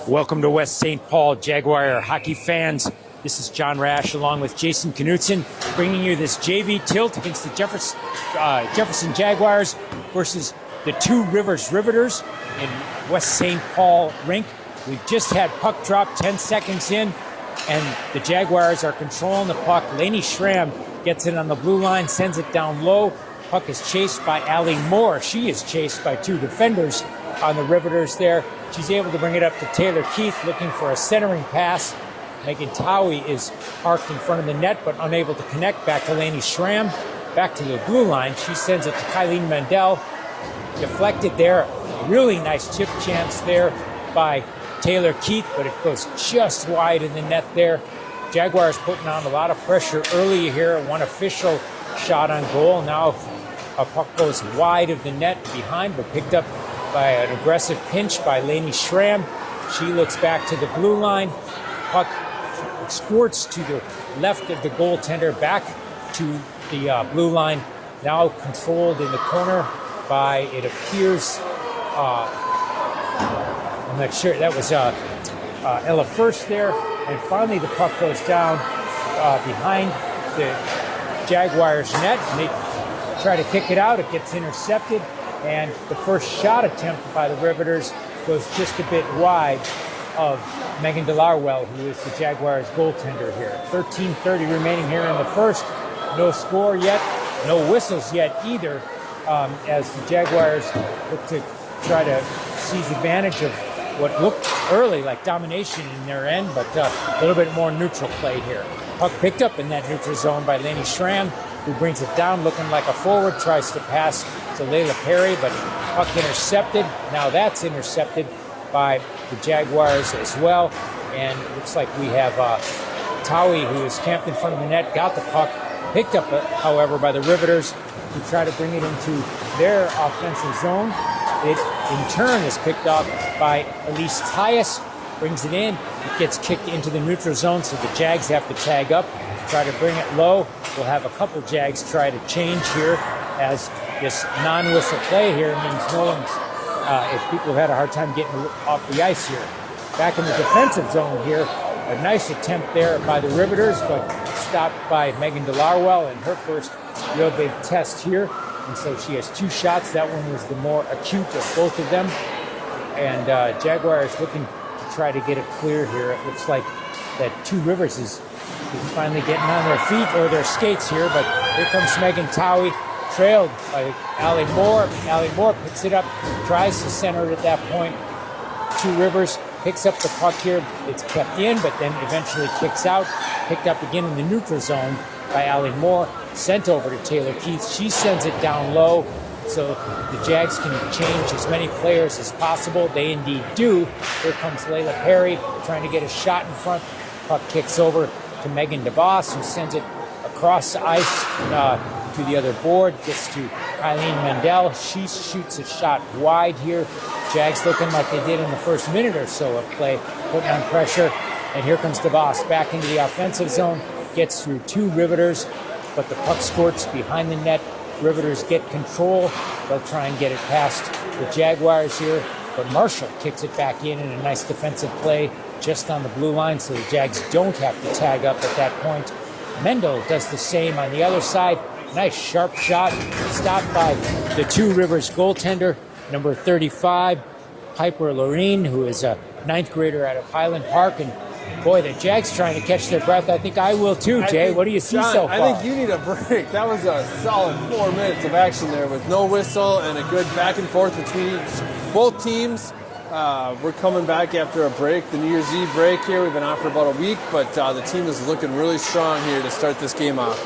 Welcome to West St. Paul, Jaguar hockey fans. This is John Rash along with Jason Knutson bringing you this JV tilt against the Jefferson Jaguars versus the Two Rivers Riveters in West St. Paul rink. We've just had puck drop 10 seconds in, and the Jaguars are controlling the puck. Lainey Schramm gets it on the blue line, sends it down low. Puck is chased by Allie Moore. She is chased by two defenders on the Riveters there. She's able to bring it up to Taylor Keith, looking for a centering pass. Megan Towie is parked in front of the net, but unable to connect. Back to Lainey Schramm, back to the blue line. She sends it to Kylie Mandel. Deflected there. Really nice chip chance there by Taylor Keith, but it goes just wide in the net there. Jaguars putting on a lot of pressure early here. One official shot on goal. Now a puck goes wide of the net behind, but picked up by an aggressive pinch by Lainey Schramm. She looks back to the blue line. Puck squirts to the left of the goaltender, back to the blue line. Now controlled in the corner by, it appears, I'm not sure, that was Ella First there. And finally the puck goes down behind the Jaguars net, and they try to kick it out. It gets intercepted, and the first shot attempt by the Riveters goes just a bit wide of Megan Delarwell, who is the Jaguars goaltender here. 13:30 remaining here in the first. No score yet, no whistles yet either, as the Jaguars look to try to seize advantage of what looked early like domination in their end, but a little bit more neutral play here. Puck picked up in that neutral zone by Lainey Schramm, who brings it down looking like a forward, tries to pass to Layla Perry, but puck intercepted. Now that's intercepted by the Jaguars as well, and it looks like we have Towie, who is camped in front of the net, got the puck, picked up, however, by the Riveters, who try to bring it into their offensive zone. It, in turn, is picked up by Elise Tyus, brings it in. It gets kicked into the neutral zone, so the Jags have to tag up, try to bring it low. We'll have a couple Jags try to change here, as this non-whistle play here means no one's, if people have had a hard time getting off the ice here. Back in the defensive zone here, a nice attempt there by the Riveters, but stopped by Megan Delarwell in her first real big test here. And so she has two shots. That one was the more acute of both of them. And Jaguars looking to try to get it clear here. It looks like that Two Rivers is finally getting on their feet or their skates here. But here comes Megan Towie, trailed by Allie Moore. Allie Moore picks it up, tries to center it at that point. Two Rivers picks up the puck here. It's kept in, but then eventually kicks out. Picked up again in the neutral zone by Allie Moore. Sent over to Taylor Keith. She sends it down low, so the Jags can change as many players as possible. They indeed do. Here comes Layla Perry trying to get a shot in front. Puck kicks over to Megan DeVos, who sends it across the ice to the other board. Gets to Eileen Mandel. She shoots a shot wide here. Jags looking like they did in the first minute or so of play, putting on pressure. And here comes DeVos back into the offensive zone. Gets through two Riveters, but the puck squirts behind the net. Riveters get control. They'll try and get it past the Jaguars here, but Marshall kicks it back in a nice defensive play just on the blue line, so the Jags don't have to tag up at that point. Mendel does the same on the other side. Nice sharp shot, stopped by the Two Rivers goaltender, number 35, Piper Lorene, who is a ninth grader out of Highland Park. And boy, the Jags trying to catch their breath. I think I will too, Jay. What do you see, John, so far? I think you need a break. That was a solid 4 minutes of action there with no whistle and a good back and forth between both teams. We're coming back after a break, the New Year's Eve break here. We've been off for about a week, but the team is looking really strong here to start this game off.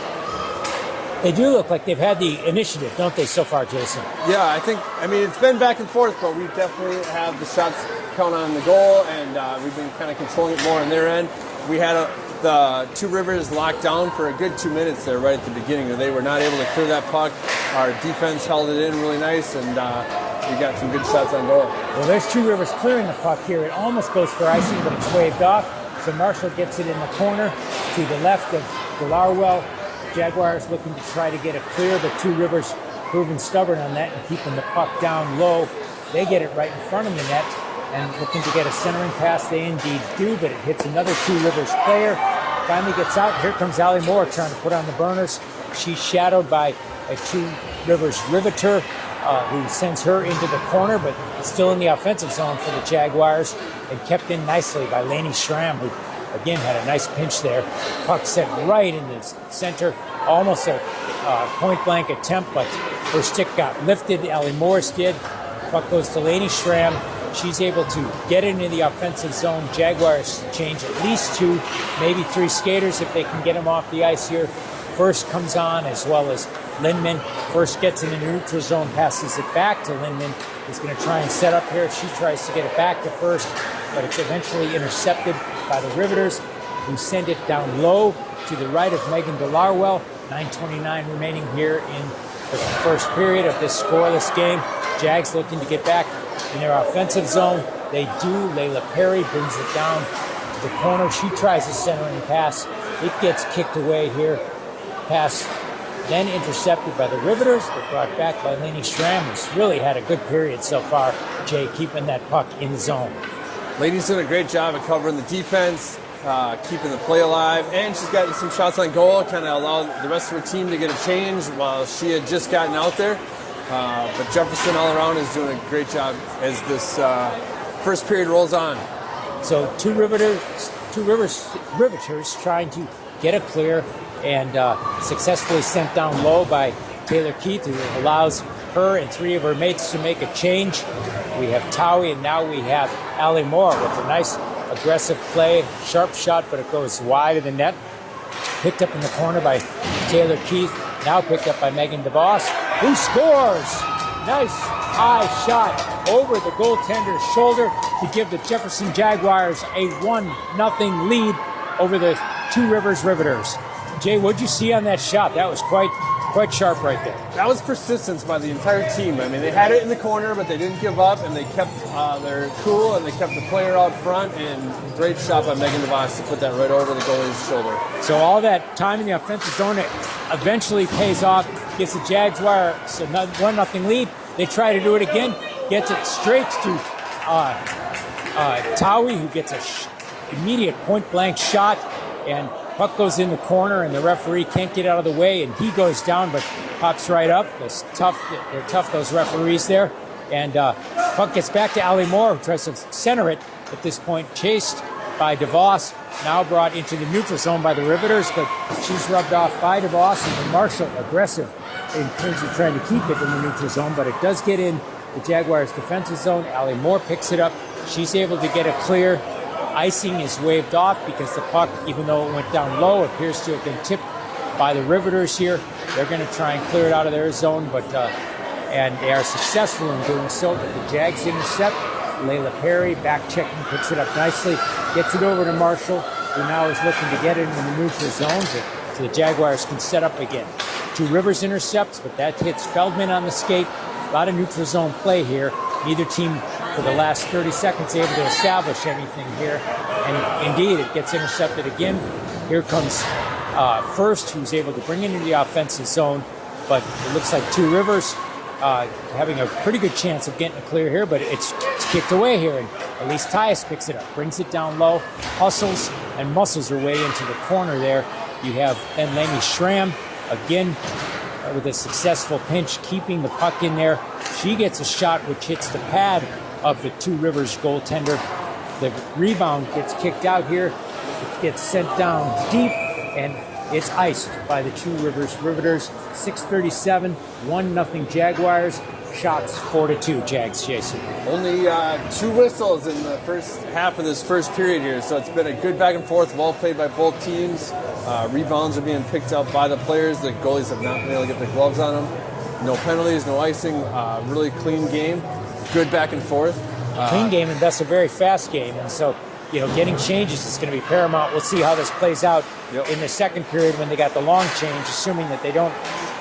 They do look like they've had the initiative, don't they, so far, Jason? Yeah, I mean, it's been back and forth, but we definitely have the shots count on the goal, and we've been kind of controlling it more on their end. We had the Two Rivers locked down for a good 2 minutes there right at the beginning. They were not able to clear that puck. Our defense held it in really nice, and we got some good shots on goal. Well, there's Two Rivers clearing the puck here. It almost goes for icing, but it's waved off. So Marshall gets it in the corner to the left of Delarwell. Jaguars looking to try to get it clear, but Two Rivers proving stubborn on that and keeping the puck down low. They get it right in front of the net. and looking to get a centering pass. They indeed do, but it hits another Two Rivers player. Finally gets out. Here comes Allie Moore trying to put on the burners. She's shadowed by a Two Rivers riveter who sends her into the corner, but still in the offensive zone for the Jaguars, and kept in nicely by Lainey Schramm, who again had a nice pinch there. Puck sent right in the center, almost a point-blank attempt, but her stick got lifted. Allie Morris did. Puck goes to Lainey Schramm. She's able to get into the offensive zone. Jaguars change at least 2, maybe 3 skaters if they can get them off the ice here. First comes on, as well as Lindman. First gets in the neutral zone, passes it back to Lindman. He's going to try and set up here. She tries to get it back to first, but it's eventually intercepted by the Riveters, who send it down low to the right of Megan DeLarwell. 9:29 remaining here in the first period of this scoreless game. Jags looking to get back in their offensive zone. They do. Layla Perry brings it down to the corner. She tries a centering pass. It gets kicked away here. Pass then intercepted by the Riveters, but brought back by Lainey Schramm, who's really had a good period so far, Jay, keeping that puck in the zone. Lainey's doing a great job of covering the defense, keeping the play alive, and she's got some shots on goal, kind of allowed the rest of her team to get a change while she had just gotten out there. But Jefferson all around is doing a great job as this first period rolls on. So Two Rivers Riveters trying to get a clear, and successfully sent down low by Taylor Keith, who allows her and 3 of her mates to make a change. We have Towie, and now we have Allie Moore with a nice aggressive play, sharp shot, but it goes wide of the net. Picked up in the corner by Taylor Keith, now picked up by Megan DeVos, who scores! Nice high shot over the goaltender's shoulder to give the Jefferson Jaguars a 1-0 lead over the Two Rivers Riveters. Jay, what'd you see on that shot? That was quite sharp right there. That was persistence by the entire team. I mean, they had it in the corner, but they didn't give up, and they kept their cool, and they kept the player out front, and great shot by Megan DeVos to put that right over the goalie's shoulder. So all that time in the offensive zone, it eventually pays off, gets the Jaguars a 1-0 lead. They try to do it again, gets it straight to Towie, who gets an immediate point-blank shot, and puck goes in the corner, and the referee can't get out of the way, and he goes down, but pops right up. They're tough, those referees there. And puck gets back to Allie Moore, who tries to center it at this point, chased by DeVos, now brought into the neutral zone by the Riveters, but she's rubbed off by DeVos, and then Marshall aggressive in terms of trying to keep it in the neutral zone, but it does get in the Jaguars' defensive zone. Allie Moore picks it up. She's able to get a clear. Icing is waved off because the puck, even though it went down low, appears to have been tipped by the Riveters here. They're going to try and clear it out of their zone, but and they are successful in doing so. But the Jags intercept. Layla Perry, back checking, picks it up nicely, gets it over to Marshall, who now is looking to get it in the neutral zone so the Jaguars can set up again. Two Rivers intercepts, but that hits Feldman on the skate. A lot of neutral zone play here. Neither team, for the last 30 seconds, able to establish anything here. And indeed, it gets intercepted again. Here comes First, who's able to bring it into the offensive zone. But it looks like Two Rivers having a pretty good chance of getting a clear here, but it's kicked away here. And Elise Tyus picks it up, brings it down low, hustles and muscles her way into the corner there. You have then Lainey Schramm, again, with a successful pinch, keeping the puck in there. She gets a shot which hits the pad of the Two Rivers goaltender. The rebound gets kicked out here. It gets sent down deep, and it's iced by the Two Rivers Riveters. 6:37, 1-0 Jaguars. Shots 4-2 Jags, Jason. Only 2 whistles in the first half of this first period here, so it's been a good back and forth, well played by both teams. Rebounds are being picked up by the players. The goalies have not been able to get their gloves on them. No penalties, no icing. Really clean game. Good back and forth. Clean game, and that's a very fast game. And so, getting changes is going to be paramount. We'll see how this plays out in the second period when they got the long change, assuming that they don't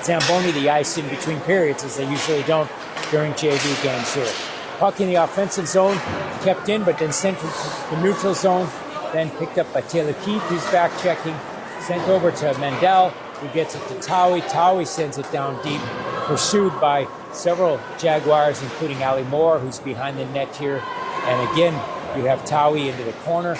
Zamboni the ice in between periods, as they usually don't during JV games here. Puck in the offensive zone, kept in, but then sent to the neutral zone, then picked up by Taylor Keith, who's back checking, sent over to Mendel, who gets it to Towie. Towie sends it down deep, pursued by several Jaguars, including Allie Moore, who's behind the net here, And again, you have Towie into the corner.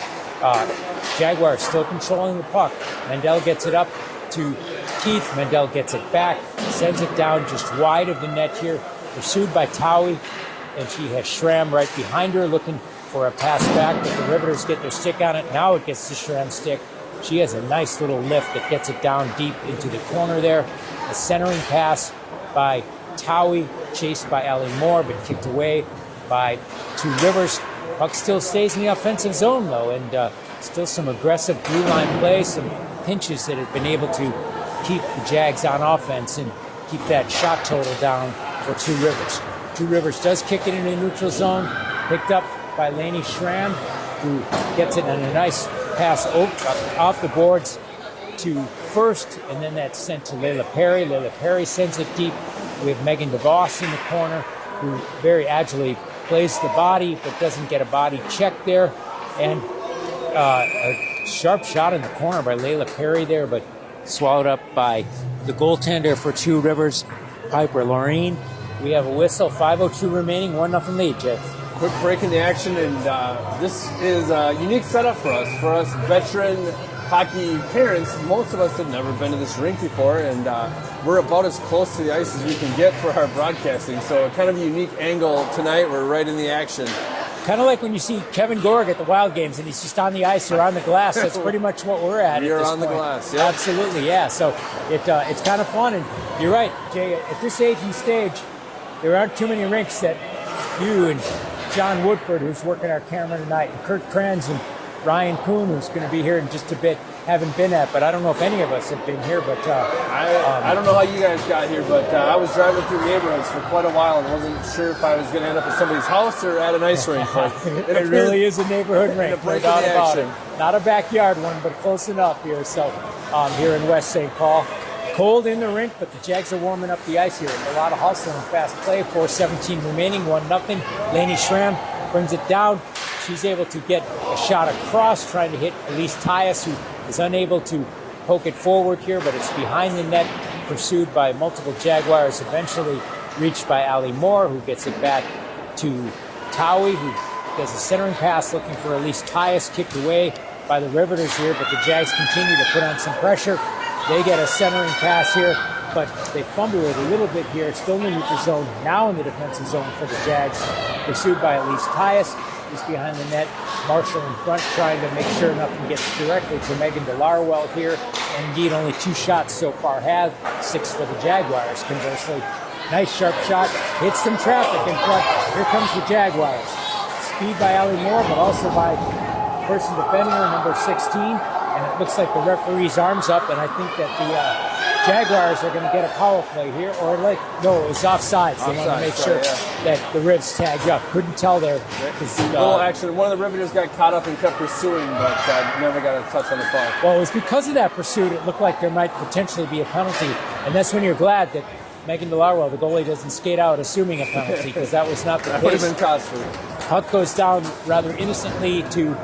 Jaguars still controlling the puck. Mendel gets it up to Keith. Mendel gets it back, sends it down just wide of the net here, pursued by Towie, and she has Schramm right behind her looking for a pass back, but the Riveters get their stick on it. Now it gets to Schramm's stick. She has a nice little lift that gets it down deep into the corner there. A centering pass by Towie, chased by Allie Moore, but kicked away by Two Rivers. Puck still stays in the offensive zone, though, and still some aggressive blue line play, some pinches that have been able to keep the Jags on offense and keep that shot total down for Two Rivers. Two Rivers does kick it into the neutral zone, picked up by Lainey Schramm, who gets it in a nice pass off the boards to first, and then that's sent to Layla Perry. Layla Perry sends it deep with Megan DeVos in the corner, who very agilely plays the body but doesn't get a body check there. And a sharp shot in the corner by Layla Perry there, but swallowed up by the goaltender for Two Rivers, Piper Laureen. We have a whistle, 5:02 remaining, 1-0 lead, Jay. Quick break in the action, and this is a unique setup for us veteran hockey parents. Most of us have never been to this rink before, and we're about as close to the ice as we can get for our broadcasting. So kind of a unique angle tonight. We're right in the action. Kind of like when you see Kevin Gorg at the Wild games and he's just on the ice or on the glass. That's pretty much what we're at. You're at this on point. The glass, yeah. Absolutely, yeah. So it's kind of fun, and you're right, Jay. At this age and stage, there aren't too many rinks that you and John Woodford, who's working our camera tonight, and Kurt Kranz and Ryan Kuhn, who's going to be here in just a bit, haven't been at. But I don't know if any of us have been here. But I don't know how you guys got here, but I was driving through neighborhoods for quite a while and wasn't sure if I was going to end up at somebody's house or at an ice rink. But it really is a neighborhood rink, no doubt about it. Not a backyard one, but close enough here. So here in West St. Paul. Cold in the rink, but the Jags are warming up the ice here. A lot of hustle and fast play. 4:17 remaining, 1-0. Lainey Schramm brings it down. She's able to get a shot across, trying to hit Elise Tyus, who is unable to poke it forward here, but it's behind the net, pursued by multiple Jaguars, eventually reached by Allie Moore, who gets it back to Towie, who does a centering pass looking for Elise Tyus, kicked away by the Riveters here, but the Jags continue to put on some pressure. They get a centering pass here, but they fumble it a little bit here, still in the neutral zone, now in the defensive zone for the Jags, pursued by Elise Tyus, who's behind the net. Marshall in front, trying to make sure nothing gets directly to Megan DeLarwell here, and indeed only 2 shots so far have, 6 for the Jaguars, conversely. Nice sharp shot, hits some traffic in front. Here comes the Jaguars. Speed by Allie Moore, but also by person defending her, number 16. And it looks like the referee's arm's up, and I think that the Jaguars are going to get a power play here. Or no, it was offsides. They want to make sure that the Rivs tagged up. Couldn't tell there. Well, actually, one of the Riveters got caught up and kept pursuing, but never got a touch on the puck. Well, it was because of that pursuit, it looked like there might potentially be a penalty. And that's when you're glad that Megan DeLarwell, the goalie, doesn't skate out assuming a penalty, because that was not the case. That would have been costly. Puck goes down rather innocently to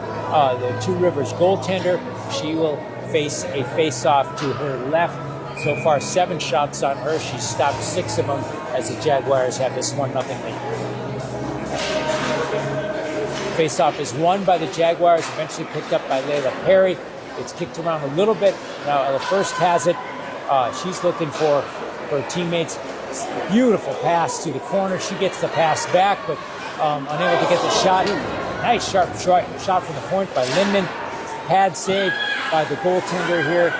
the Two Rivers goaltender. She will face a face-off to her left. So far, 7 shots on her. She's stopped 6 of them as the Jaguars have this 1-0 lead. Face-off is won by the Jaguars, eventually picked up by Layla Perry. It's kicked around a little bit. Now Ella First has it. She's looking for her teammates. Beautiful pass to the corner. She gets the pass back, but unable to get the shot. Nice sharp shot from the point by Lindman. Pad save by the goaltender here.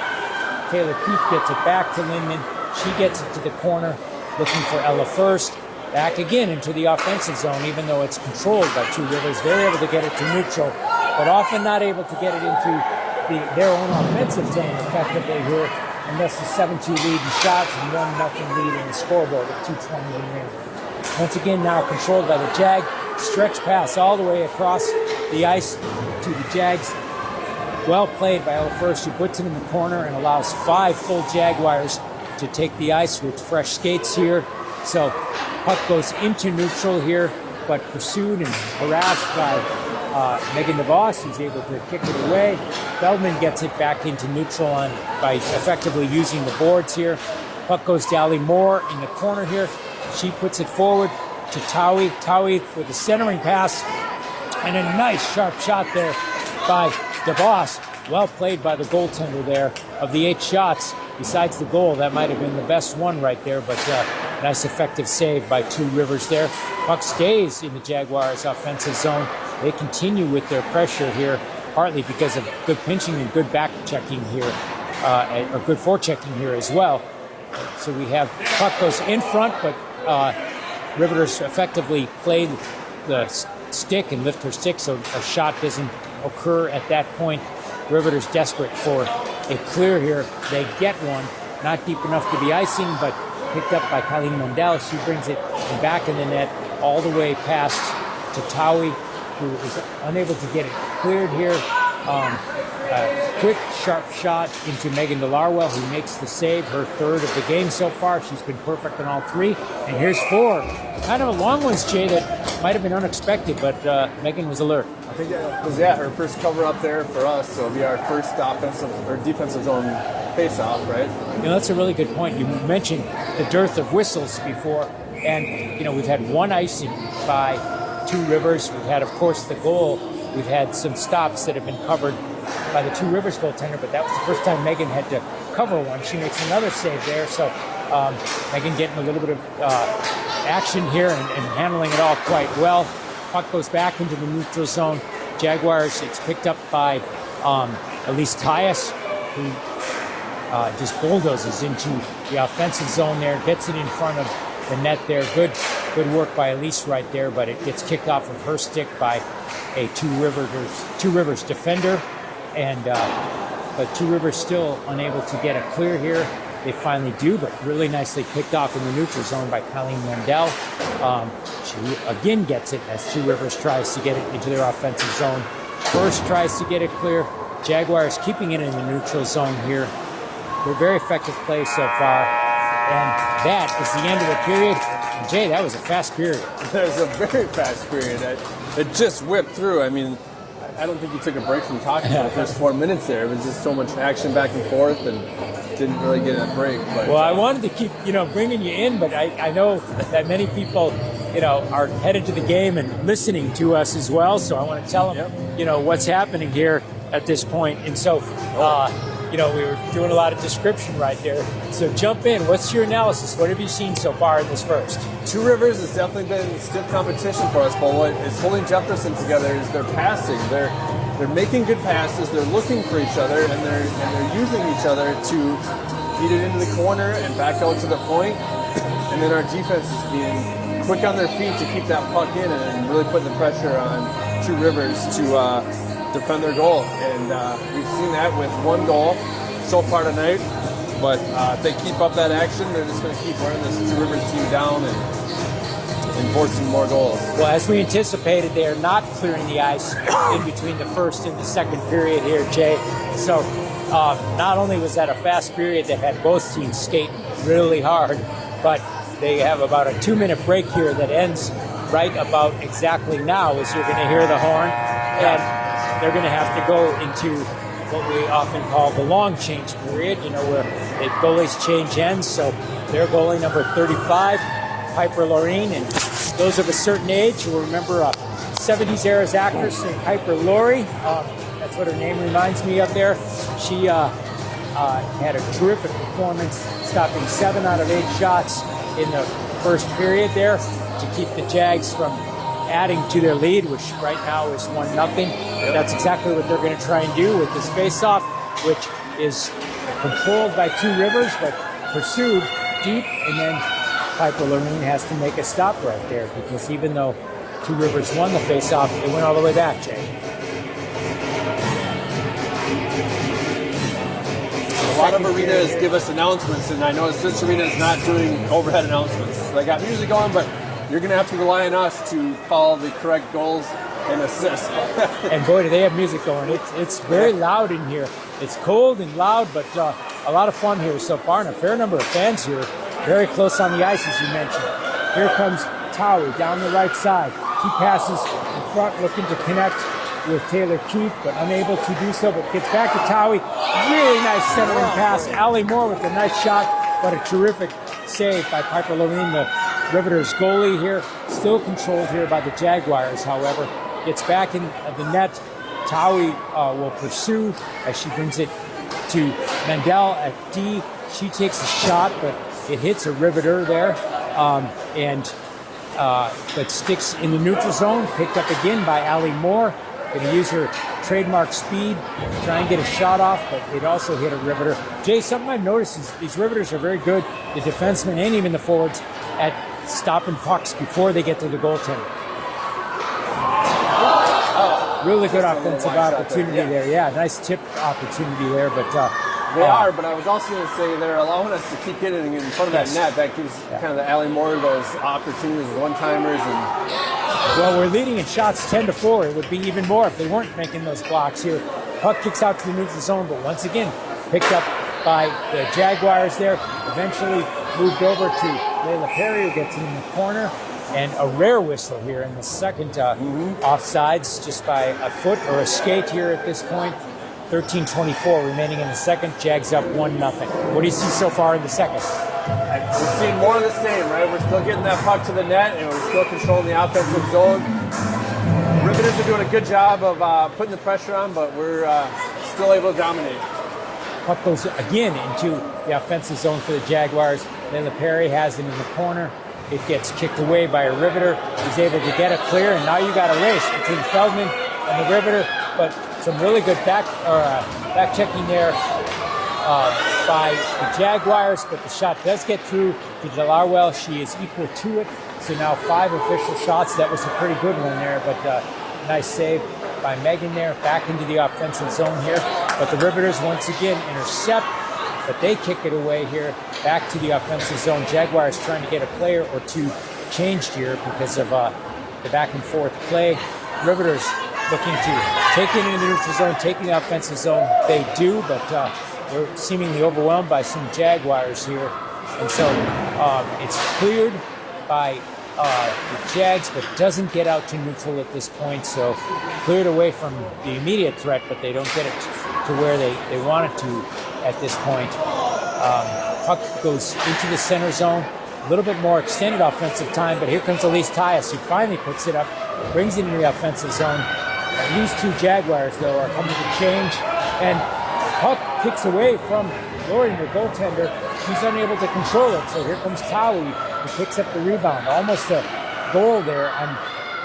Taylor Keith gets it back to Lindman. She gets it to the corner, looking for Ella First. Back again into the offensive zone, even though it's controlled by Two Rivers. They're able to get it to neutral, but often not able to get it into their own offensive zone effectively here. And that's the 7-2 lead in shots and 1-0 lead in the scoreboard at 2:20 remaining. Once again, now controlled by the Jag. Stretch pass all the way across the ice to the Jags. Well played by Ella First, who puts it in the corner and allows 5 full Jaguars to take the ice with fresh skates here. So puck goes into neutral here, but pursued and harassed by Megan DeVos, who's able to kick it away. Feldman gets it back into neutral by effectively using the boards here. Puck goes to Allie Moore in the corner here. She puts it forward to Towie. Towie with a centering pass And a nice sharp shot there by DeVos. Well played by the goaltender there. Of the 8 shots, besides the goal, that might have been the best one right there, but nice effective save by Two Rivers there. Puck stays in the Jaguars' offensive zone. They continue with their pressure here, partly because of good pinching and good back checking here, or good forechecking here as well. So we have puck goes in front, but Riveters effectively play the stick and lift her stick, so a shot doesn't occur at that point. Riveters desperate for a clear here. They get one, not deep enough to be icing, but picked up by Colleen Mundell. She brings it back in the net all the way past to Tawi, who is unable to get it cleared here. A quick, sharp shot into Megan DeLarwell, who makes the save, her 3rd of the game so far. She's been perfect on all 3. And here's 4. Kind of a long ones, Jay, that might have been unexpected, but Megan was alert. I think that was her first cover up there for us, so it'll be our first offensive or defensive zone face-off, right? That's a really good point. You mentioned the dearth of whistles before, and we've had one icing by Two Rivers. We've had, of course, the goal. We've had some stops that have been covered by the Two Rivers goaltender, but that was the first time Megan had to cover one. She makes another save there, so Megan getting a little bit of action here and handling it all quite well. Puck goes back into the neutral zone. Jaguars, it's picked up by Elise Tyus, who just bulldozes into the offensive zone there, gets it in front of the net there. Good work by Elise right there, but it gets kicked off of her stick by a Two Rivers defender, and but Two Rivers still unable to get a clear here. They finally do, but really nicely picked off in the neutral zone by Colleen Mundell. She again gets it as Two Rivers tries to get it into their offensive zone. First tries to get it clear. Jaguars keeping it in the neutral zone here. They're very effective play so far. And that is the end of the period. And Jay, that was a fast period. That was a very fast period. It just whipped through. I mean, I don't think you took a break from talking for the first 4 minutes there. It was just so much action back and forth and didn't really get a break. But, well, I wanted to keep, bringing you in, but I know that many people, are headed to the game and listening to us as well. So I want to tell them, what's happening here at this point. And so, we were doing a lot of description right there. So jump in. What's your analysis? What have you seen so far in this first? Two Rivers has definitely been stiff competition for us, but what is holding Jefferson together is their passing. They're making good passes. They're looking for each other, and they're using each other to feed it into the corner and back out to the point. And then our defense is being quick on their feet to keep that puck in and really putting the pressure on Two Rivers to defend their goal. And we've seen that with one goal so far tonight. But if they keep up that action, they're just going to keep wearing this Two Rivers team down and forcing more goals. Well, as we anticipated, they are not clearing the ice in between the first and the second period here, Jay. So not only was that a fast period that had both teams skate really hard, but they have about a 2-minute break here that ends right about exactly now, as you're going to hear the horn. And they're going to have to go into what we often call the long change period, where the goalies change ends. So their goalie number 35, Piper Loreen, and those of a certain age will remember a 70s era actress named Piper Laurie. That's what her name reminds me of there. She had a terrific performance, stopping 7 out of 8 shots in the first period there to keep the Jags from adding to their lead, which right now is 1-0. That's exactly what they're going to try and do with this face-off, which is controlled by Two Rivers, but pursued deep, and then Piper Loreen has to make a stop right there, because even though Two Rivers won the face-off, it went all the way back, Jay. A lot of arenas give us announcements, and I noticed this arena is not doing overhead announcements. They got music going, but you're going to have to rely on us to call the correct goals and assists. And boy, do they have music going. It's very loud in here. It's cold and loud, but a lot of fun here so far, and a fair number of fans here. Very close on the ice, as you mentioned. Here comes Tawi down the right side. He passes in front, looking to connect with Taylor Keith, but unable to do so, but gets back to Tawi. Really nice centering pass. Allie Moore with a nice shot, but a terrific save by Piper Loreen, the Riveters goalie here. Still controlled here by the Jaguars, however. gets back in the net. Tawi will pursue as she brings it to Mandel at D. She takes a shot, but it hits a riveter there, but sticks in the neutral zone. Picked up again by Allie Moore. Going to use her trademark speed to try and get a shot off, but it also hit a riveter. Jay, something I've noticed is these riveters are very good, the defensemen and even the forwards, at stopping pucks before they get to the goaltender. Really good offensive opportunity there. Yeah, nice tip opportunity there, but they are. But I was also going to say they're allowing us to keep getting in front of that net. That gives kind of the Allie Moore those opportunities, one-timers, and well, we're leading in shots 10-4. It would be even more if they weren't making those blocks here. Puck kicks out to the neutral zone, but once again picked up by the Jaguars there. Eventually moved over to Layla Perry, who gets it in the corner. And a rare whistle here in the second offsides, just by a foot or a skate here at this point. 13:24 remaining in the second. Jags up 1-0. What do you see so far in the second? We've seen more of the same, right? We're still getting that puck to the net, and we're still controlling the offensive zone. Riveters are doing a good job of putting the pressure on, but we're still able to dominate. Puck goes again into the offensive zone for the Jaguars. Layla Perry has it in the corner. It gets kicked away by a riveter. He's able to get it clear, and now you got a race between Feldman and the riveter. But some really good back checking there by the Jaguars. But the shot does get through to Delarwell. She is equal to it. So now 5 official shots. That was a pretty good one there, but nice save by Megan there. Back into the offensive zone here. But the riveters once again intercept. But they kick it away here, back to the offensive zone. Jaguars trying to get a player or two changed here because of the back and forth play. Riveters looking to take it into the neutral zone, taking the offensive zone. They do, but we're seemingly overwhelmed by some Jaguars here. And so it's cleared by the Jags, but doesn't get out to neutral at this point. So cleared away from the immediate threat, but they don't get it to where they want it to at this point. Puck goes into the center zone. A little bit more extended offensive time, but here comes Elise Tyus, who finally puts it up, brings it into the offensive zone. And these two Jaguars, though, are coming to change. And puck kicks away from Lori, the goaltender. She's unable to control it, so here comes Tawi, who picks up the rebound. Almost a goal there on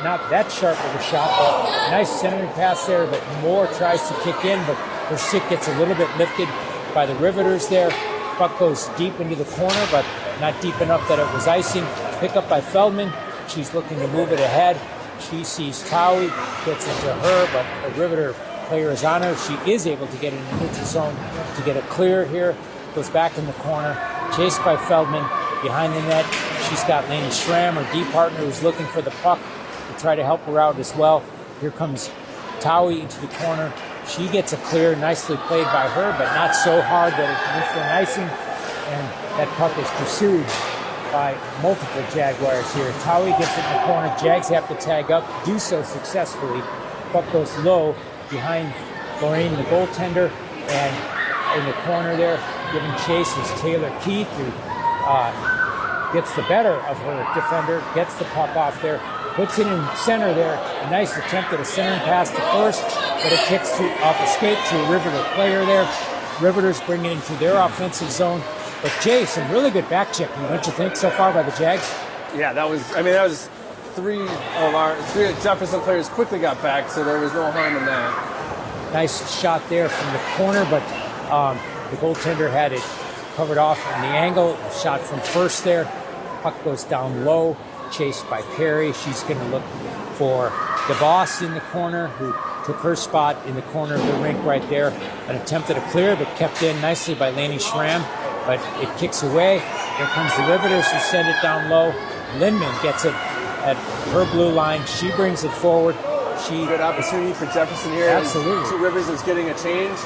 not that sharp of a shot, but nice centering pass there that Moore tries to kick in, but her stick gets a little bit lifted by the riveters there. Puck goes deep into the corner, but not deep enough that it was icing. Pick up by Feldman. She's looking to move it ahead. She sees Tawi, gets it to her, but the riveter player is on her. She is able to get in the neutral zone to get it clear here. Goes back in the corner, chased by Feldman. Behind the net, she's got Lainey Schramm, her D partner, who's looking for the puck to try to help her out as well. Here comes Tawi into the corner. She gets a clear, nicely played by her, but not so hard that it went for an icing. And that puck is pursued by multiple Jaguars here. Tawi gets it in the corner. Jags have to tag up, do so successfully. Puck goes low behind Lorraine, the goaltender, and in the corner there, giving chase is Taylor Keith, who gets the better of her defender, gets the puck off there, puts it in center there. A nice attempt at a centering pass to first, but it kicks off a skate to a Riveter player there. Riveters bring it into their offensive zone. But Jay, some really good back checking, don't you think, so far by the Jags? Yeah, that was three of Jefferson players quickly got back, so there was no harm in that. Nice shot there from the corner, but the goaltender had it covered off in the angle. A shot from first there. Puck goes down low, chased by Perry. She's going to look for DeVos in the corner, who took her spot in the corner of the rink right there. An attempt at a clear, but kept in nicely by Lainey Schramm. But it kicks away. Here comes the Riveters, who send it down low. Lindman gets it at her blue line. She brings it forward. Good opportunity for Jefferson here. Absolutely. Two Rivers is getting a change.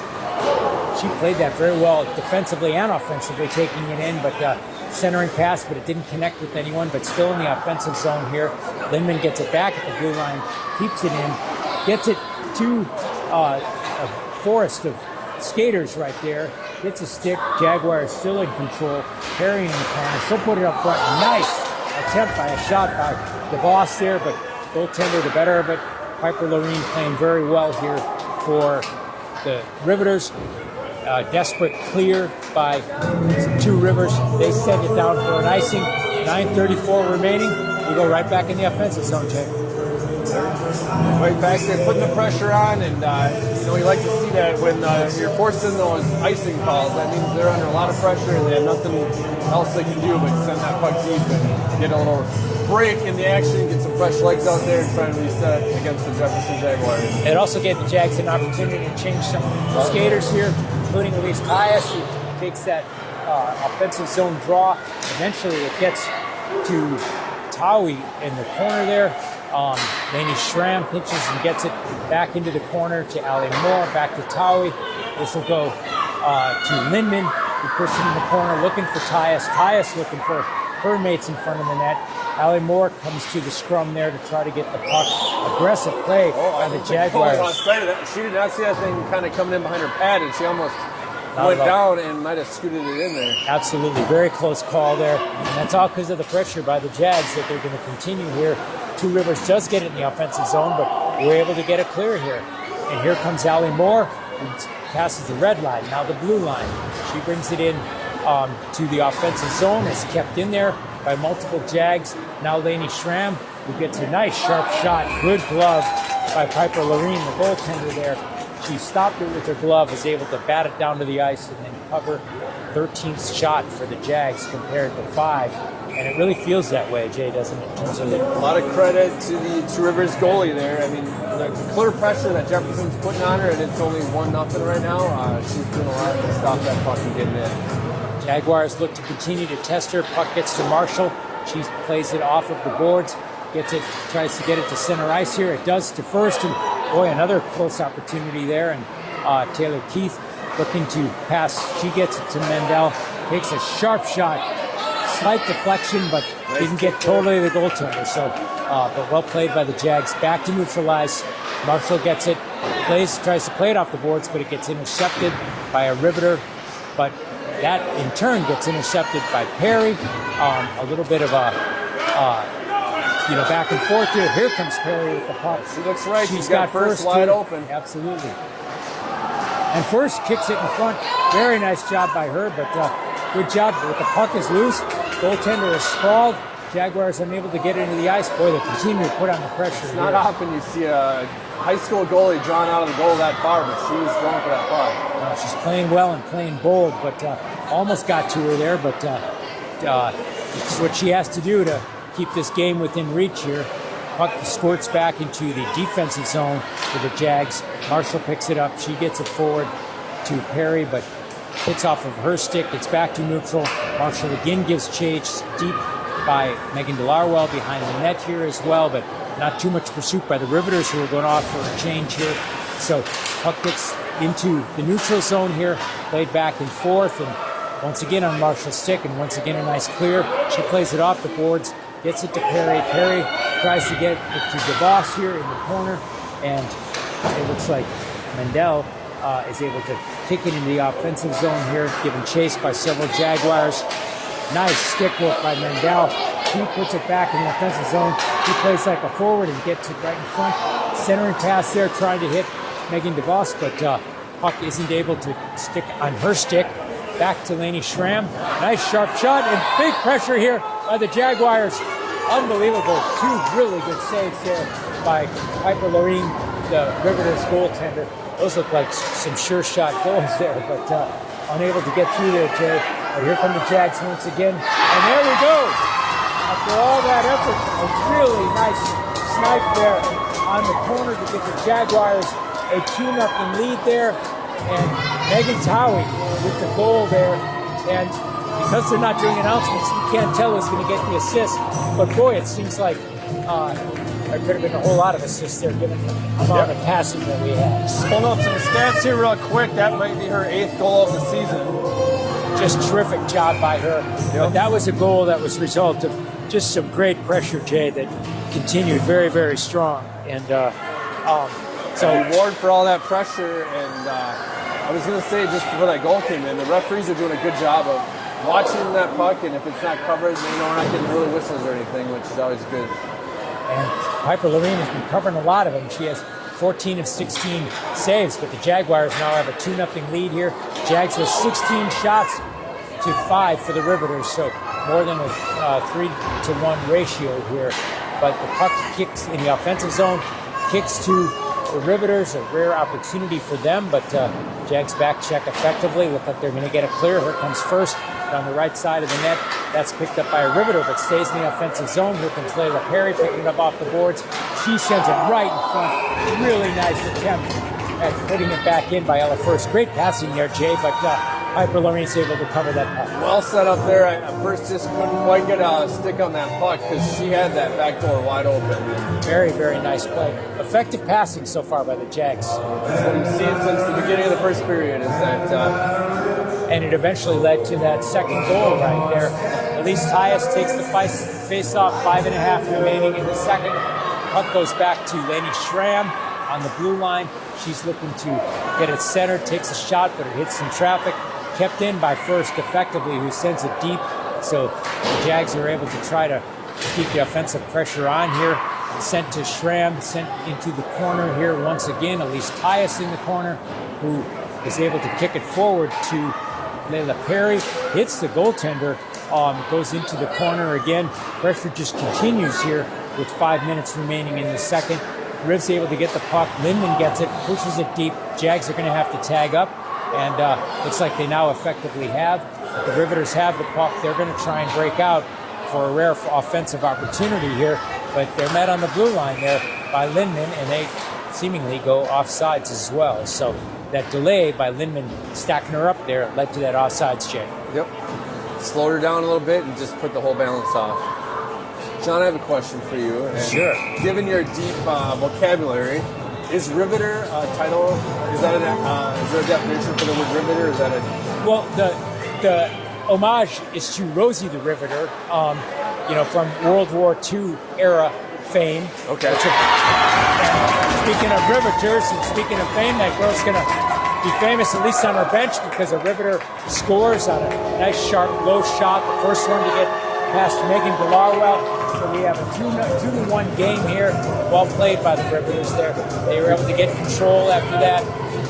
She played that very well defensively and offensively, taking it in, but centering pass, but it didn't connect with anyone, but still in the offensive zone here. Lindman gets it back at the blue line, keeps it in, gets it to a forest of skaters right there. Gets a stick. Jaguars still in control. Perry in the corner. She'll put it up front. Nice attempt by a shot by DeVos there, but goaltender the better of it. Piper Lorene playing very well here for the Riveters. Desperate clear by Two Rivers. They send it down for an icing. 9:34 remaining. We go right back in the offensive zone, Jay. Right back there, putting the pressure on, and you like to see that when you're forcing those icing calls. That means they're under a lot of pressure, and they have nothing else they can do but send that puck deep and get a little break in the action, get some fresh legs out there, and try and reset against the Jefferson Jaguars. It also gave the Jags an opportunity to change some skaters here, including Elise Tyus, who takes that offensive zone draw. Eventually, it gets to Tawi in the corner there. Lainey Schramm pitches and gets it back into the corner to Allie Moore, back to Tawi. This will go to Lindman, who puts it in the corner, looking for Tyus. Tyus looking for her mates in front of the net. Allie Moore comes to the scrum there to try to get the puck. Aggressive play by the Jaguars. She did not see that thing kind of coming in behind her pad, and she almost went down and might have scooted it in there. Absolutely. Very close call there. And that's all because of the pressure by the Jags that they're going to continue here. Two Rivers does get it in the offensive zone, but we're able to get it clear here. And here comes Allie Moore, who passes the red line, now the blue line. She brings it in to the offensive zone. It's kept in there by multiple Jags. Now Lainey Schramm, who gets a nice sharp shot. Good glove by Piper Lorene, the goaltender there. She stopped it with her glove, was able to bat it down to the ice and then cover 13th shot for the Jags compared to 5. And it really feels that way, Jay, doesn't it? In terms of a lot of credit to the Two Rivers goalie there. I mean, the clear pressure that Jefferson's putting on her, and it's only 1-0 right now. She's doing a lot to stop that puck and getting in. Jaguars look to continue to test her. Puck gets to Marshall. She plays it off of the boards. Gets it, tries to get it to center ice here. It does to first, and boy, another close opportunity there. And Taylor Keith looking to pass. She gets it to Mendel. Takes a sharp shot. Slight deflection, but didn't get totally the goaltender. So, but well played by the Jags. Back to neutralize. Marshall gets it. Tries to play it off the boards, but it gets intercepted by a Riveter. But that in turn gets intercepted by Perry. A little bit of a back and forth here. Here comes Perry with the puck. She looks right. She's got first wide open. Absolutely. And first kicks it in front. Very nice job by her, but good job. But the puck is loose. Goaltender is sprawled. Jaguars unable to get into the ice. Boy, they continue to put on the pressure. It's not often you see a high school goalie drawn out of the goal that far, but she was going for that puck. She's playing well and playing bold, but almost got to her there. But it's what she has to do to keep this game within reach here. Puck squirts back into the defensive zone for the Jags. Marshall picks it up. She gets it forward to Perry, but hits off of her stick. It's back to neutral. Marshall again gives chase deep by Megan Delarwell behind the net here as well, but not too much pursuit by the Riveters, who are going off for a change here. So puck gets into the neutral zone here, played back and forth, and once again on Marshall's stick, and once again a nice clear. She plays it off the boards, gets it to Perry. Perry tries to get it to DeVos here in the corner, and it looks like Mendel is able to kick it into the offensive zone here, given chase by several Jaguars. Nice stick work by Mendel. He puts it back in the offensive zone. He plays like a forward and gets it right in front. Centering pass there, trying to hit Megan DeVos, but puck isn't able to stick on her stick. Back to Lainey Schramm. Nice sharp shot and big pressure here by the Jaguars. Unbelievable. 2 really good saves there by Piper Lorene, the Riveters goaltender. Those look like some sure shot goals there, but unable to get through there, Jay. But here come the Jags once again. And there we go. After all that effort, a really nice snipe there on the corner to get the Jaguars a 2-0 lead there. And Megan Tawi with the goal there. And because they're not doing announcements, you can't tell who's going to get the assist. But boy, it seems like there could have been a whole lot of assists there given the amount of passing that we had. Just pulling up some stats here real quick. That might be her 8th goal of the season. Just terrific job by her. But that was a goal that was a result of just some great pressure, Jay, that continued very, very strong. And so reward for all that pressure. And I was going to say, just before that goal came in, the referees are doing a good job of watching that puck, and if it's not covered, we're not getting early whistles or anything, which is always good. And Piper Lorene has been covering a lot of them. She has 14 of 16 saves, but the Jaguars now have a 2-0 lead here. Jags with 16 shots to 5 for the Riveters, so more than a 3-to-1 ratio here. But the puck kicks in the offensive zone, kicks to the Riveters, a rare opportunity for them, but Jags back check effectively. Look like they're going to get a clear. Here comes first down the right side of the net. That's picked up by a Riveter, but stays in the offensive zone. Here comes Layla Perry picking it up off the boards. She sends it right in front. Really nice attempt at putting it back in by Ella First. Great passing there, Jay, but Piper Lorene's able to cover that puck. Well set up there. I at first just couldn't quite get a stick on that puck because she had that back door wide open. Very, very nice play. Effective passing so far by the Jags. That's what we've seen since the beginning of the first period is that... and it eventually led to that second goal right there. Elise Tyus takes the face-off, 5.5 remaining in the second. Puck goes back to Laney Schramm on the blue line. She's looking to get it centered, takes a shot, but it hits some traffic. Kept in by First effectively, who sends it deep. So the Jags are able to try to keep the offensive pressure on here. Sent to Schramm, sent into the corner here once again. Elise Tyus in the corner, who is able to kick it forward to Layla Perry. Hits the goaltender, goes into the corner again. Pressure just continues here with 5 minutes remaining in the second. Riv's able to get the puck. Lindman gets it, pushes it deep. Jags are going to have to tag up, and looks like they now effectively have. The Riveters have the puck. They're going to try and break out for a rare offensive opportunity here, but they're met on the blue line there by Lindman, and they seemingly go offsides as well. So that delay by Lindman stacking her up there led to that offsides check. Yep. Slowed her down a little bit and just put the whole balance off. John, I have a question for you. And sure. Given your deep vocabulary, is Riveter a title? Is there a definition for the word Riveter? Is that a... Well, the homage is to Rosie the Riveter, from World War II era fame. Okay. Speaking of Riveters and speaking of fame, that girl's going to be famous, at least on her bench, because a Riveter scores on a nice, sharp, low shot. The first one to get past Megan Delarwell. So we have a 2-1 game here. Well played by the Riveters there. They were able to get control after that.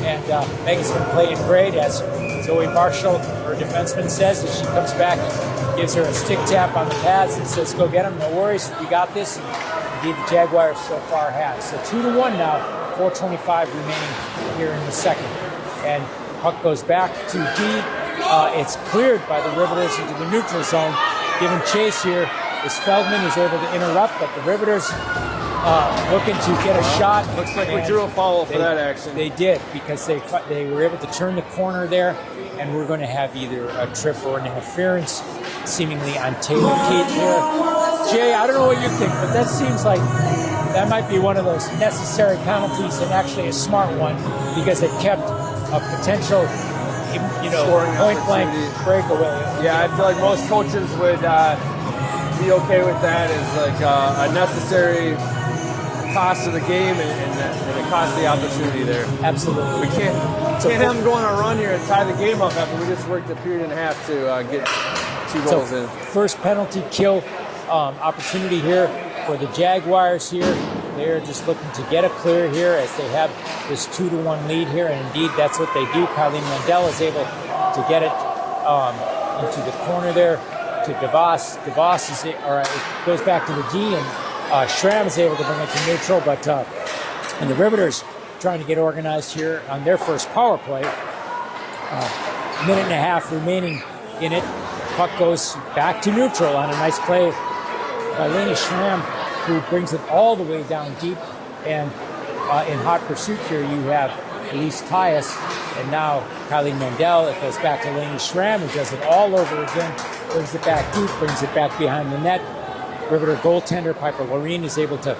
And Megan's been playing great, as Zoe Marshall, her defenseman, says, as she comes back, gives her a stick tap on the pads and says, go get them, no worries, you got this. And indeed, the Jaguars so far have. So 2-1 now, 4:25 remaining here in the second. And puck goes back to D. It's cleared by the Riveters into the neutral zone. Given chase here is Feldman, who's able to interrupt, but the Riveters looking to get a shot. Looks like we drew a foul for that action. They did, because they were able to turn the corner there, and we're going to have either a trip or an interference, seemingly on Taylor Keith here. Jay, I don't know what you think, but that seems like that might be one of those necessary penalties, and actually a smart one, because it kept a potential point-blank breakaway. Yeah, I feel like most coaches would be okay with that as like a necessary cost of the game and the cost of the opportunity there. Absolutely. We can't have them go on a run here and tie the game up after we just worked a period and a half to get 2 goals in. First penalty kill opportunity here for the Jaguars here. They're just looking to get a clear here as they have this 2-1 lead here, and indeed that's what they do. Colleen Mandel is able to get it into the corner there to DeVos. DeVos it goes back to the D, and Schramm is able to bring it to neutral, but and the Riveters trying to get organized here on their first power play. Minute and a half remaining in it. Puck goes back to neutral on a nice play by Lena Schramm, who brings it all the way down deep. And in hot pursuit here, you have Elise Tyus, and now Colleen Mandel. It goes back to Lena Schramm, who does it all over again, brings it back deep, brings it back behind the net. Riveter goaltender Piper Lorene is able to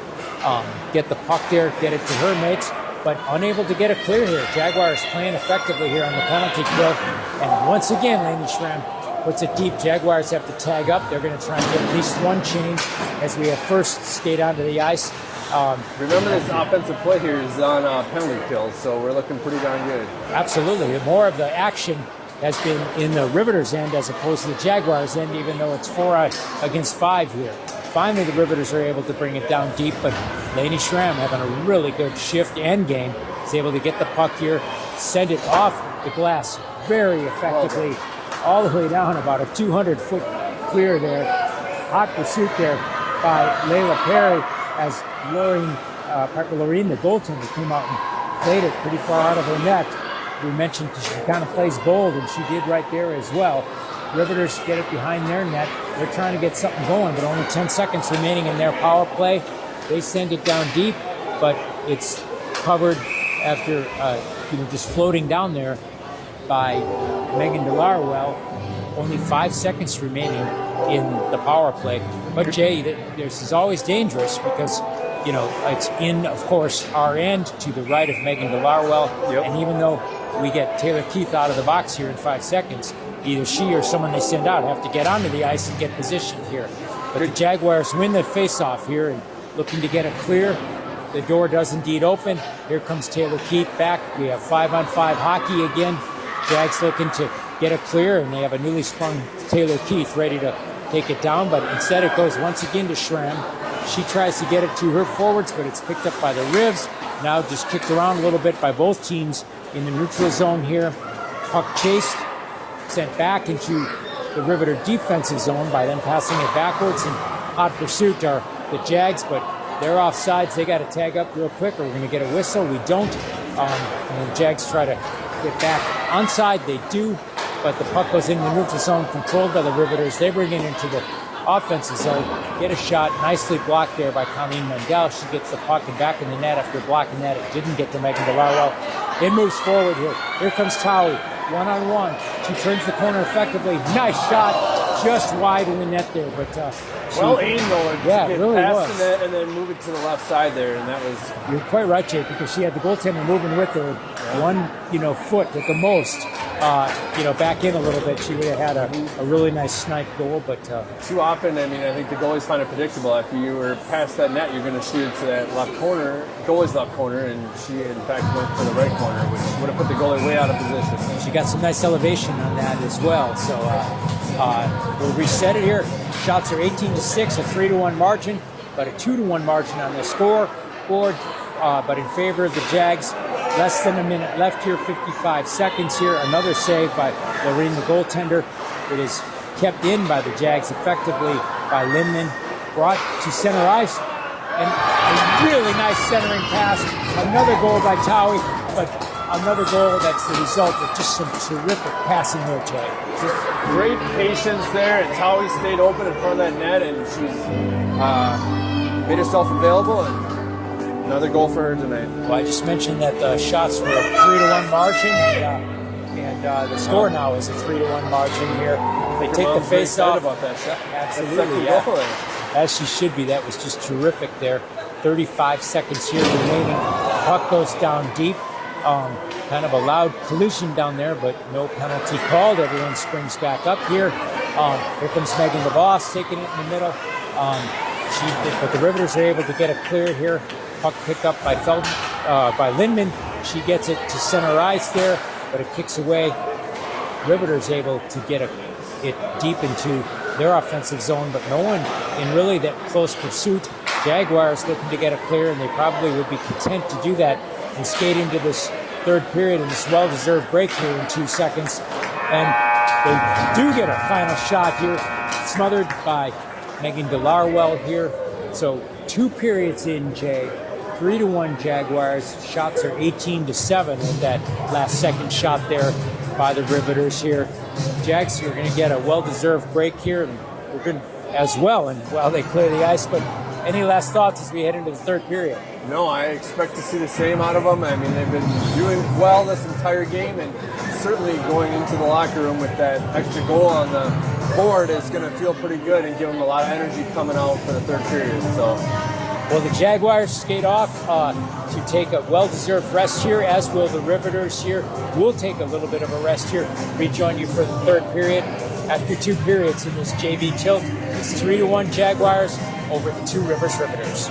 get the puck there, get it to her mates, but unable to get it clear here. Jaguars playing effectively here on the penalty kill. And once again, Lena Schramm puts it deep. Jaguars have to tag up. They're going to try and get at least one change as we have first skate onto the ice. Remember, this offensive play here is on penalty kills, so we're looking pretty darn good. Absolutely. More of the action has been in the Riveters' end as opposed to the Jaguars' end, even though it's 4 against 5 here. finally the Riveters are able to bring it down deep, but Lainey Schramm having a really good shift and game is able to get the puck here, send it off the glass very effectively, all the way down about a 200-foot clear there. Hot pursuit there by Layla Perry as Loreen, the goaltender, came out and played it pretty far out of her net. We mentioned she kind of plays bold, and she did right there as well. Riveters get it behind their net. They're trying to get something going, but only 10 seconds remaining in their power play. They send it down deep, but it's covered after just floating down there by Megan Delarwell. Only 5 seconds remaining in the power play. But Jay, this is always dangerous because it's in, of course, our end to the right of Megan Delarwell. Yep. And even though we get Taylor Keith out of the box here in 5 seconds, either she or someone they send out have to get onto the ice and get positioned here. But the Jaguars win the faceoff here and looking to get it clear. The door does indeed open. Here comes Taylor Keith back. We have 5-on-5 hockey again. Jags looking to get it clear, and they have a newly sprung Taylor Keith ready to take it down, but instead it goes once again to Schramm. She tries to get it to her forwards, but it's picked up by the Rivs. Now just kicked around a little bit by both teams in the neutral zone here. Puck chased, sent back into the Riveter defensive zone by them passing it backwards, and hot pursuit are the Jags, but they're offsides. They got to tag up real quick or we're going to get a whistle. We don't. And the Jags try to get back onside. They do, but the puck goes in the neutral zone, controlled by the Riveters. They bring it into the offensive zone, get a shot, nicely blocked there by Colleen Mendel. She gets the puck and back in the net after blocking that. It didn't get to Megan Delarwell. It moves forward here. Here comes Towie, one-on-one. She turns the corner effectively. Nice shot, just wide in the net there, but well aimed though. Yeah, it really past was. the net and then move it to the left side there, and that was. You're quite right, Jay, because she had the goaltender moving with her, one foot at the most. Back in a little bit, she would have had a really nice snipe goal, but Too often, I think the goalies find it predictable. After you were past that net, you're going to shoot it to that left corner, goalie's left corner, and she in fact went for the right corner, which would have put the goalie way out of position. she got some nice elevation on that as well. So we'll reset it here. Shots are 18-6, a 3-1 margin, but a 2-1 margin on the scoreboard, but in favor of the Jags. Less than a minute left here, 55 seconds here. Another save by Loreen, the goaltender. It is kept in by the Jags effectively by Lindman. Brought to center ice. And a really nice centering pass. Another goal by Towie, but another goal that's the result of just some terrific passing there, Jay. Just great patience there, and Towie stayed open in front of that net, and she's made herself available. And another goal for her tonight. Well, I just mentioned that the shots were a 3-1 margin, and the score now is a 3-1 margin here. They take the face off. About that shot. Absolutely, yeah. As she should be. That was just terrific there. 35 seconds here remaining. Puck goes down deep. Kind of a loud collision down there, but no penalty called. Everyone springs back up here. Here comes Megan DeVos taking it in the middle. But the Riveters are able to get it clear here. Puck picked up by Lindman. She gets it to center ice there, but it kicks away. Riveters able to get it deep into their offensive zone, but no one in really that close pursuit. Jaguars looking to get it clear, and they probably would be content to do that and skate into this third period in this well-deserved break here in 2 seconds. And they do get a final shot here, smothered by Megan Delarwell here. So 2 periods in, Jay. 3-1 Jaguars. Shots are 18-7 with that last second shot there by the Riveters here. Jags are going to get a well-deserved break here, and we're going to as well, and while they clear the ice. But any last thoughts as we head into the third period? No, I expect to see the same out of them. They've been doing well this entire game, and certainly going into the locker room with that extra goal on the board is going to feel pretty good and give them a lot of energy coming out for the third period. So. Well, the Jaguars skate off to take a well-deserved rest here, as will the Riveters here. We'll take a little bit of a rest here, rejoin you for the third period. After 2 periods in this JV tilt, it's 3-1 Jaguars over the 2 Rivers Riveters.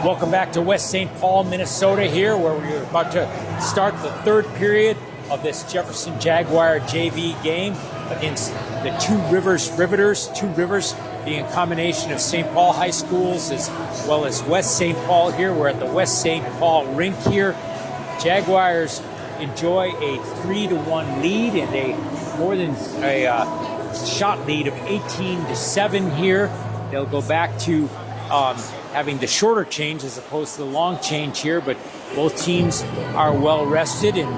Welcome back to West St. Paul, Minnesota here, where we're about to start the third period of this Jefferson Jaguar JV game against the Two Rivers Riveters. Two Rivers being a combination of St. Paul high schools as well as West St. Paul here. We're at the West St. Paul rink here. Jaguars enjoy a 3-1 lead and a more than a shot lead of 18-7 here. They'll go back to having the shorter change as opposed to the long change here, but both teams are well rested, and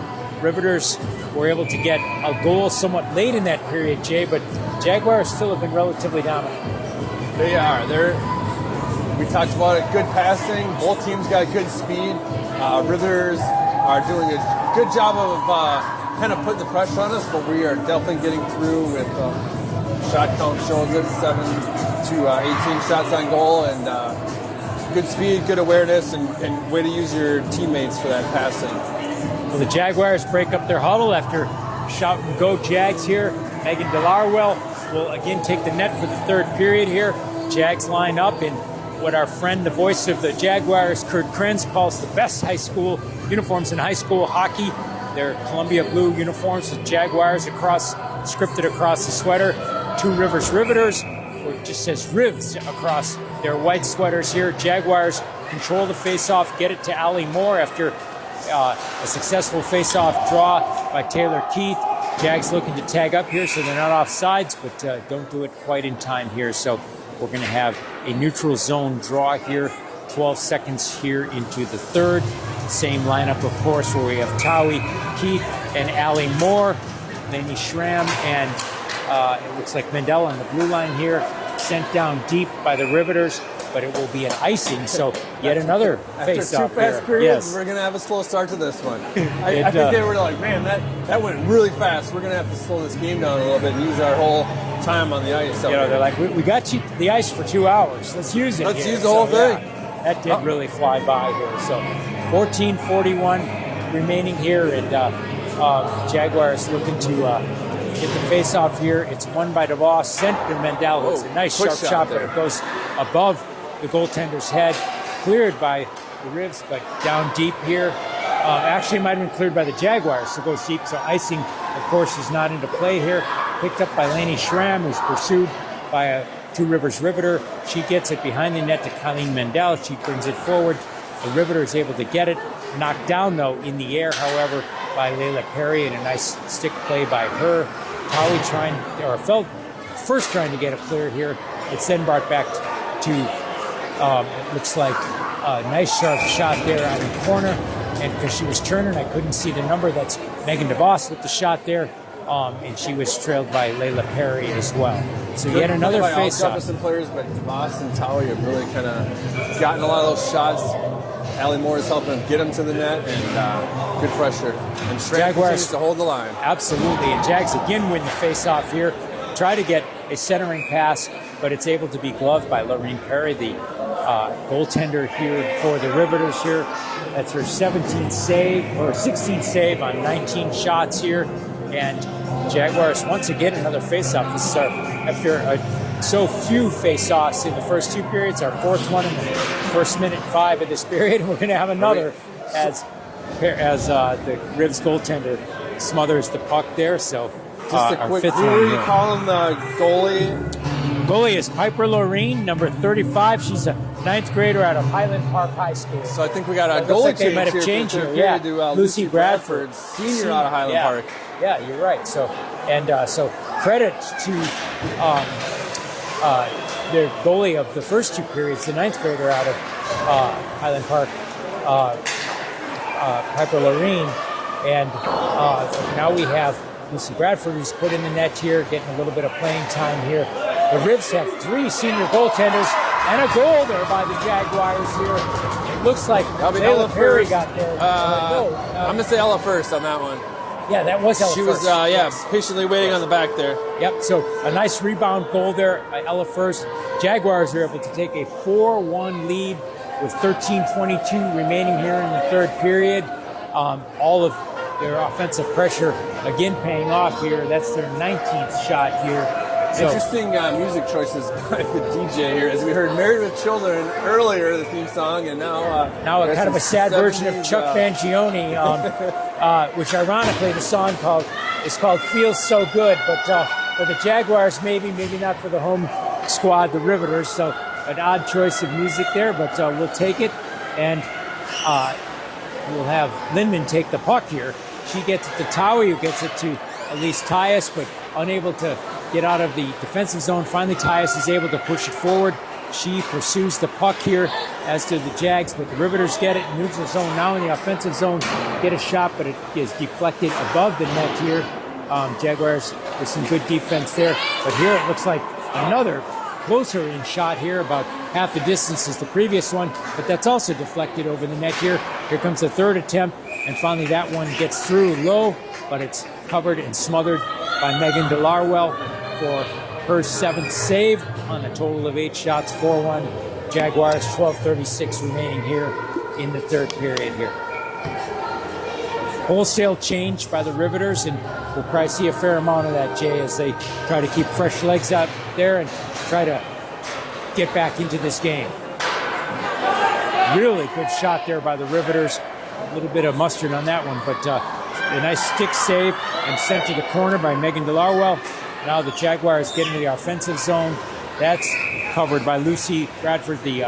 Riveters were able to get a goal somewhat late in that period, Jay, but Jaguars still have been relatively dominant. They are. We talked about it, good passing. Both teams got good speed. Riveters are doing a good job of kind of putting the pressure on us, but we are definitely getting through with shot count shows it 7 to 18 shots on goal, and good speed, good awareness, and way to use your teammates for that passing. Well, the Jaguars break up their huddle after shout and go Jags here. Megan Delarwell will again take the net for the third period here. Jags line up in what our friend, the voice of the Jaguars, Kurt Krenz, calls the best high school uniforms in high school hockey. They're Columbia blue uniforms with Jaguars scripted across the sweater. Two Rivers Riveters, or it just says Rivs across their white sweaters here. Jaguars control the face-off, get it to Allie Moore after a successful face-off draw by Taylor Keith. Jags looking to tag up here, so they're not off sides, but don't do it quite in time here. So we're going to have a neutral zone draw here, 12 seconds here into the third. Same lineup, of course, where we have Towie, Keith, and Allie Moore, Lainey Schramm, and it looks like Mendel on the blue line here, sent down deep by the Riveters, but it will be an icing. So yet another face-off After 2 fast here. periods, Yes. we're going to have a slow start to this one. I think they were like, man, that went really fast. We're going to have to slow this game down a little bit and use our whole time on the ice. They're like, we got you the ice for 2 hours. Let's use it. Let's here. use the whole thing. Yeah, that did really fly by here. So 14:41 remaining here, and Jaguars looking to get the face-off here. It's won by DeVos, sent to Mendel. It's a nice sharp shot, but it goes above the goaltender's head. Cleared by the Rivs, but down deep here. Actually, it might have been cleared by the Jaguars, so it goes deep. So icing, of course, is not into play here. Picked up by Lainey Schramm, who's pursued by a Two Rivers Riveter. She gets it behind the net to Colleen Mendel. She brings it forward. The Riveter is able to get it. Knocked down, though, in the air, however, by Layla Perry, and a nice stick play by her. Howie trying to get it clear here. It's then brought back to, it looks like a nice sharp shot there on the corner. And because she was turning, I couldn't see the number. That's Megan DeVos with the shot there. And she was trailed by Layla Perry as well. So yet another face-off. Jefferson players, but DeVos and Towie have really kind of gotten a lot of those shots. Allie Moore is helping get them to the net, and good pressure. And Schramm continues to hold the line. Absolutely. And Jags again win the face-off here. Try to get a centering pass, but it's able to be gloved by Lorraine Perry, the goaltender here for the Riveters here. That's her 16th save on 19 shots here. And Jaguars once again another face-off. This is after so few face-offs in the first 2 periods, our fourth one in the first minute 5 of this period. We're going to have another as the Rivs goaltender smothers the puck there. So just a quick, who are you calling the goalie? Goalie is Piper Loreen, number 35. She's a 9th grader out of Highland Park High School. So I think we got a goalie change might have here. To Lucy Bradford, senior out of Highland Park. Yeah, you're right. So so credit to their goalie of the first 2 periods, the 9th grader out of Highland Park, Piper Loreen, and now we have Lucy Bradford, who's put in the net here, getting a little bit of playing time here. The Rivs have 3 senior goaltenders and a goal there by the Jaguars here. It looks like Layla Perry got there. I'm going to say Ella first on that one. Yeah, that was Ella first. She was, patiently waiting on the back there. Yep, so a nice rebound goal there by Ella first. Jaguars are able to take a 4-1 lead with 13:22 remaining here in the third period. All of their offensive pressure again paying off here. That's their 19th shot here So, interesting music choices by the DJ here, as we heard "Married with Children" earlier, the theme song, and now a kind of a sad version of Chuck Mangione, which ironically the song is called "Feels So Good," but for the Jaguars, maybe not for the home squad, the Riveters. So an odd choice of music there, but we'll take it, and we'll have Lindman take the puck here. She gets it to Towie, who gets it to Elise Tyus, but unable to get out of the defensive zone. Finally, Tyus is able to push it forward. She pursues the puck here, as do the Jags, but the Riveters get it in neutral zone. Now in the offensive zone, get a shot, but it is deflected above the net here. Jaguars with some good defense there. But here it looks like another closer in shot here, about half the distance as the previous one, but that's also deflected over the net here. Here comes the third attempt, and finally that one gets through low, but it's covered and smothered by Megan DeLarwell for her 7th save on a total of 8 shots, 4-1. Jaguars, 12:36 remaining here in the third period here. Wholesale change by the Riveters, and we'll probably see a fair amount of that, Jay, as they try to keep fresh legs out there and try to get back into this game. Really good shot there by the Riveters. A little bit of mustard on that one, but a nice stick save and sent to the corner by Megan DeLarwell. Now the Jaguars get into the offensive zone. That's covered by Lucy Bradford, the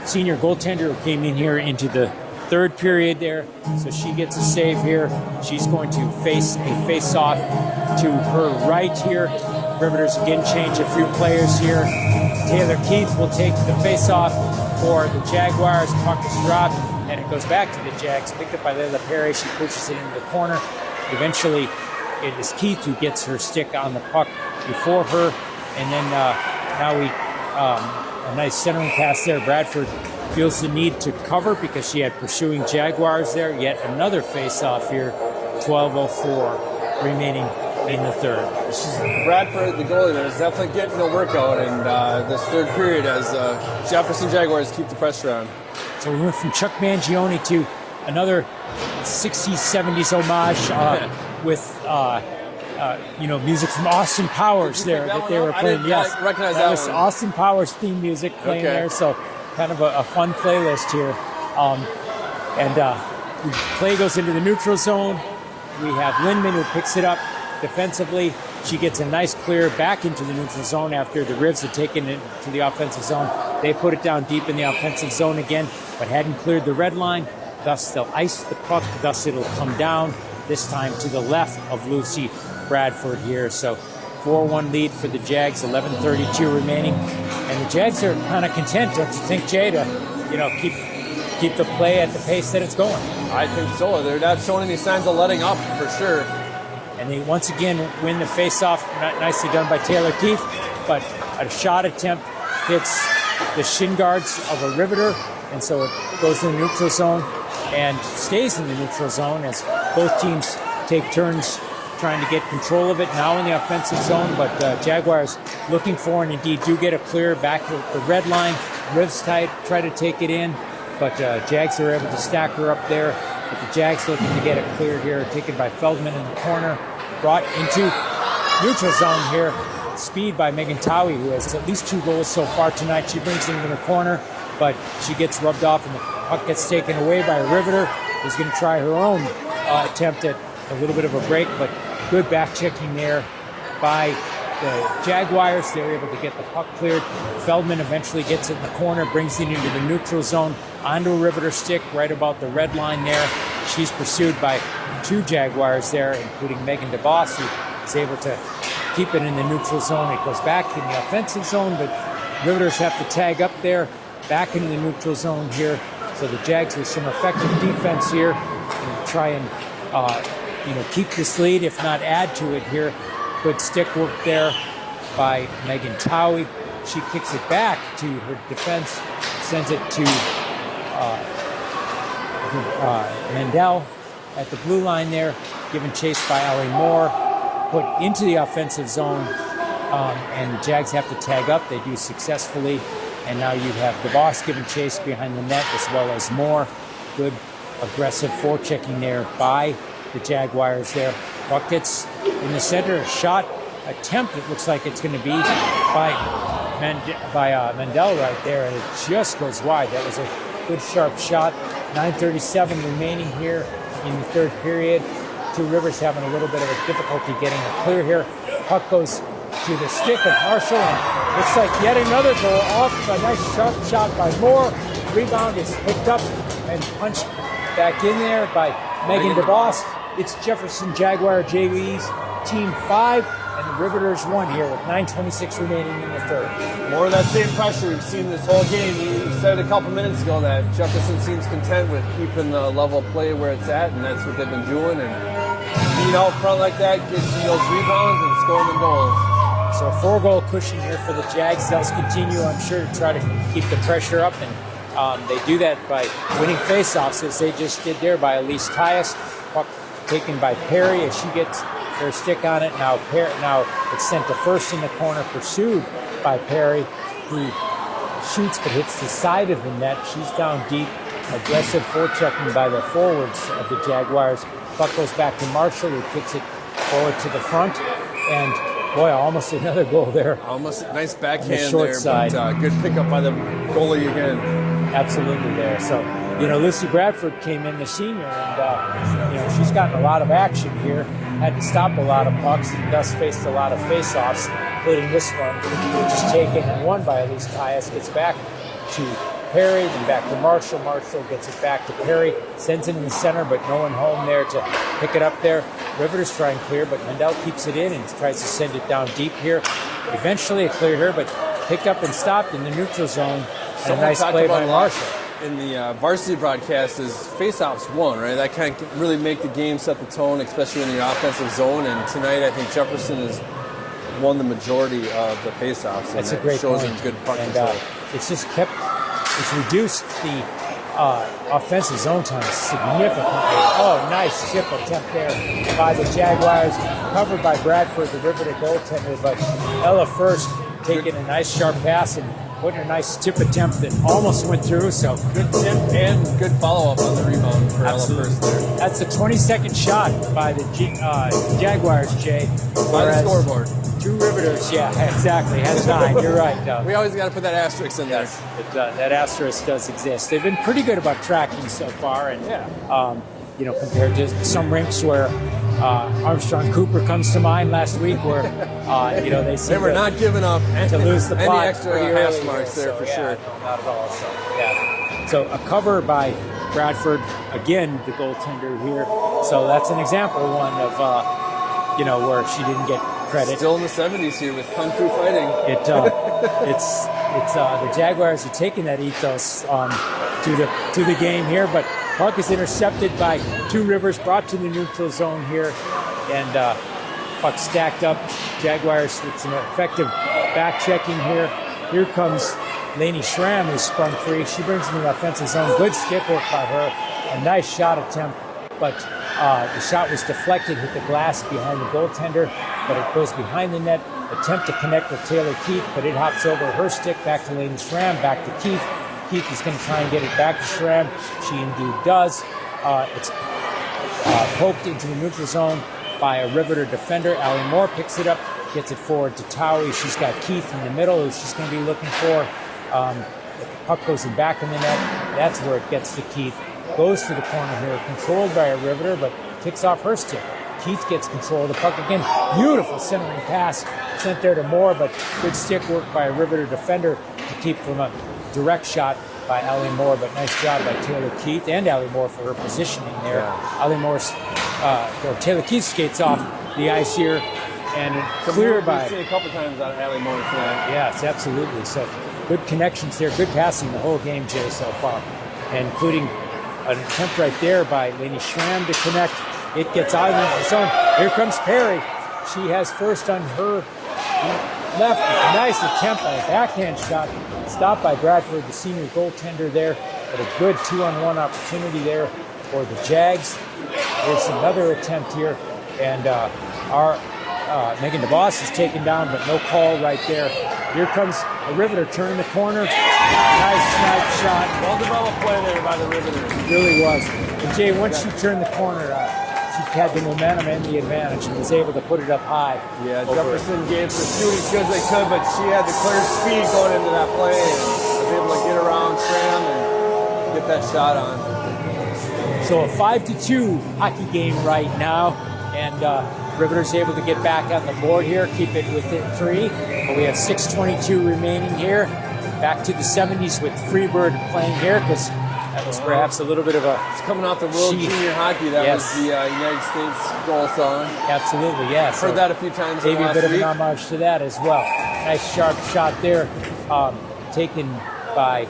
senior goaltender, who came in here into the third period there. So she gets a save here. She's going to face a face-off to her right here. Riveters again change a few players here. Taylor Keith will take the face-off for the Jaguars. Puck is dropped, and it goes back to the Jags. Picked up by Layla Perry. She pushes it into the corner. Eventually, it is Keith who gets her stick on the puck before her. And then now a nice centering pass there. Bradford feels the need to cover because she had pursuing Jaguars there. Yet another face-off here. 12:04 remaining in the third. Bradford, the goalie there, is definitely getting a workout in this third period as Jefferson Jaguars keep the pressure on. So we went from Chuck Mangione to another 60s, 70s homage with music from Austin Powers there that they were playing. Yes, I recognize that was one. Austin Powers theme music playing there. So kind of a fun playlist here. The play goes into the neutral zone. We have Lindman, who picks it up defensively. She gets a nice clear back into the neutral zone after the Rivs had taken it to the offensive zone. They put it down deep in the offensive zone again, but hadn't cleared the red line. Thus, they'll ice the puck. Thus, it'll come down, this time to the left of Lucy Bradford here. So 4-1 lead for the Jags, 11:32 remaining. And the Jags are kind of content, don't you think, Jay, to keep the play at the pace that it's going? I think so. They're not showing any signs of letting up, for sure. And they once again win the face-off. Nicely done by Taylor Keith, but a shot attempt hits the shin guards of a Riveter, and so it goes in the neutral zone and stays in the neutral zone as both teams take turns trying to get control of it. Now in the offensive zone, but Jaguars looking for, and indeed do get a clear back to the red line. Rivs tight, try to take it in, but Jags are able to stack her up there. But the Jags looking to get it cleared here, taken by Feldman in the corner, brought into neutral zone here. Speed by Megan Towie, who has at least 2 goals so far tonight. She brings it into the corner, but she gets rubbed off, and the puck gets taken away by a Riveter, who's going to try her own attempt at a little bit of a break, but good back checking there by the Jaguars. They were able to get the puck cleared. Feldman eventually gets it in the corner, brings it into the neutral zone, onto a Riveter stick right about the red line there. She's pursued by 2 Jaguars there, including Megan DeVos, who is able to keep it in the neutral zone. It goes back in the offensive zone, but Riveters have to tag up there, back into the neutral zone here. So the Jags with some effective defense here and try and keep this lead, if not add to it here. Good stick work there by Megan Towie. She kicks it back to her defense, sends it to Mandel at the blue line there, given chase by Allie Moore, put into the offensive zone, and the Jags have to tag up. They do successfully, and now you have DeVos giving chase behind the net as well as Moore. Good aggressive forechecking there by the Jaguars there. Puck gets in the center, shot attempt, it looks like it's going to be by Mendel right there, and it just goes wide. That was a good sharp shot. 9:37 remaining here in the third period. Two Rivers having a little bit of a difficulty getting a clear here. Puck goes to the stick of Marshall, and looks like yet another goal off. A nice sharp shot by Moore. Rebound is picked up and punched back in there by Megan DeVos. It's Jefferson Jaguar JV's team 5, and the Riveters 1 here with 9:26 remaining in the third. More of that same pressure we've seen this whole game. You said a couple minutes ago that Jefferson seems content with keeping the level of play where it's at, and that's what they've been doing. And being out front like that gets you those rebounds and scoring the goals. So a 4-goal cushion here for the Jags. They'll continue, I'm sure, to try to keep the pressure up, and they do that by winning faceoffs, as they just did there by Elise Tyus. Puck taken by Perry as she gets her stick on it. Now it's sent to first in the corner, pursued by Perry, who shoots but hits the side of the net. She's down deep. Aggressive forechecking by the forwards of the Jaguars. Puck goes back to Marshall, who kicks it forward to the front, and boy, almost another goal there. Almost a nice backhand the short there, side. But good pickup by the goalie again. Absolutely there. So, Lucy Bradford came in, the senior, and, she's gotten a lot of action here. Had to stop a lot of pucks, and thus faced a lot of face-offs, including this one, which is taken and won by Elise Tyus. Gets back to Perry, then back to Marshall. Marshall gets it back to Perry, sends it in the center, but no one home there to pick it up there. Riveters try and clear, but Mendel keeps it in and tries to send it down deep here. Eventually a clear here, but picked up and stopped in the neutral zone. And a nice play by Marshall. In the varsity broadcast is face-offs won, right? That kind of really make the game, set the tone, especially in your offensive zone. And tonight, I think Jefferson has won the majority of the face-offs. That's a great point. Shows him good puck and control. It's reduced the offensive zone time significantly. Oh, nice chip attempt there by the Jaguars, covered by Bradford, the Riveter goaltender. But Ella First taking a nice sharp pass and putting a nice tip attempt that almost went through. So Good tip and good follow-up on the rebound for Ella absolutely. First there. That's a 22nd shot by the Jaguars, Jay. By the scoreboard. Two Riveters, yeah, exactly. Has 9. You're right. We always got to put that asterisk in there. Yes, that asterisk does exist. They've been pretty good about tracking so far, and compared to some rinks where Armstrong Cooper comes to mind last week, where they seem They were not giving up to lose the any plot extra pretty hash early marks here, there for sure. No, not at all. So a cover by Bradford, again the goaltender here. So that's an example one of where she didn't get credit. Still in the 70s here with Kung Fu fighting. It's the Jaguars are taking that ethos to the game here, but puck is intercepted by Two Rivers, brought to the neutral zone here, and puck stacked up. Jaguars with some effective back checking here. Here comes Lainey Schramm, who's sprung free. She brings in the offensive zone. Good stick work by her. A nice shot attempt, but the shot was deflected, hit the glass behind the goaltender, but it goes behind the net. Attempt to connect with Taylor Keith, but it hops over her stick, back to Lainey Schramm, back to Keith. Keith is going to try and get it back to Schramm. She indeed does. It's poked into the neutral zone by a Riveter defender. Allie Moore picks it up, gets it forward to Towie. She's got Keith in the middle, who she's going to be looking for. The puck goes back in the net. That's where it gets to Keith. Goes to the corner here, controlled by a Riveter, but kicks off her stick. Keith gets control of the puck again. Beautiful centering pass sent there to Moore, but good stick work by a Riveter defender to keep from a direct shot by Allie Moore, but nice job by Taylor Keith and Allie Moore for her positioning there. Yeah. Allie Moore's, Taylor Keith skates off the ice here, and clear by. We've seen a couple times out of Allie Moore tonight. Yes, absolutely. So good connections there, good passing the whole game, Jay, so far, and including an attempt right there by Lainey Schramm to connect. It gets out of the zone. Here comes Perry. She has first on her left. Nice attempt by a backhand shot. Stopped by Bradford, the senior goaltender there. But a good 2-on-1 opportunity there for the Jags. There's another attempt here. And our Megan DeVos is taken down, but no call right there. Here comes a Riveter turning the corner. Nice snipe shot. Well-developed play there by the Riveters. It really was. And Jay, once she turned the corner, she had the momentum and the advantage and was able to put it up high. Yeah, Jefferson gave pursuit as good as they could, but she had the clear speed going into that play and was able to get around Tram and get that shot on. So a 5-2 hockey game right now, and Riveters able to get back on the board here, keep it within 3. But we have 6:22 remaining here. Back to the 70s with Freebird playing here because that was perhaps a little bit of a... It's coming out the World Junior Hockey. That was the United States goal song. Absolutely, yes. Heard that a few times maybe last a bit week. of an homage to that as well. Nice sharp shot there, taken by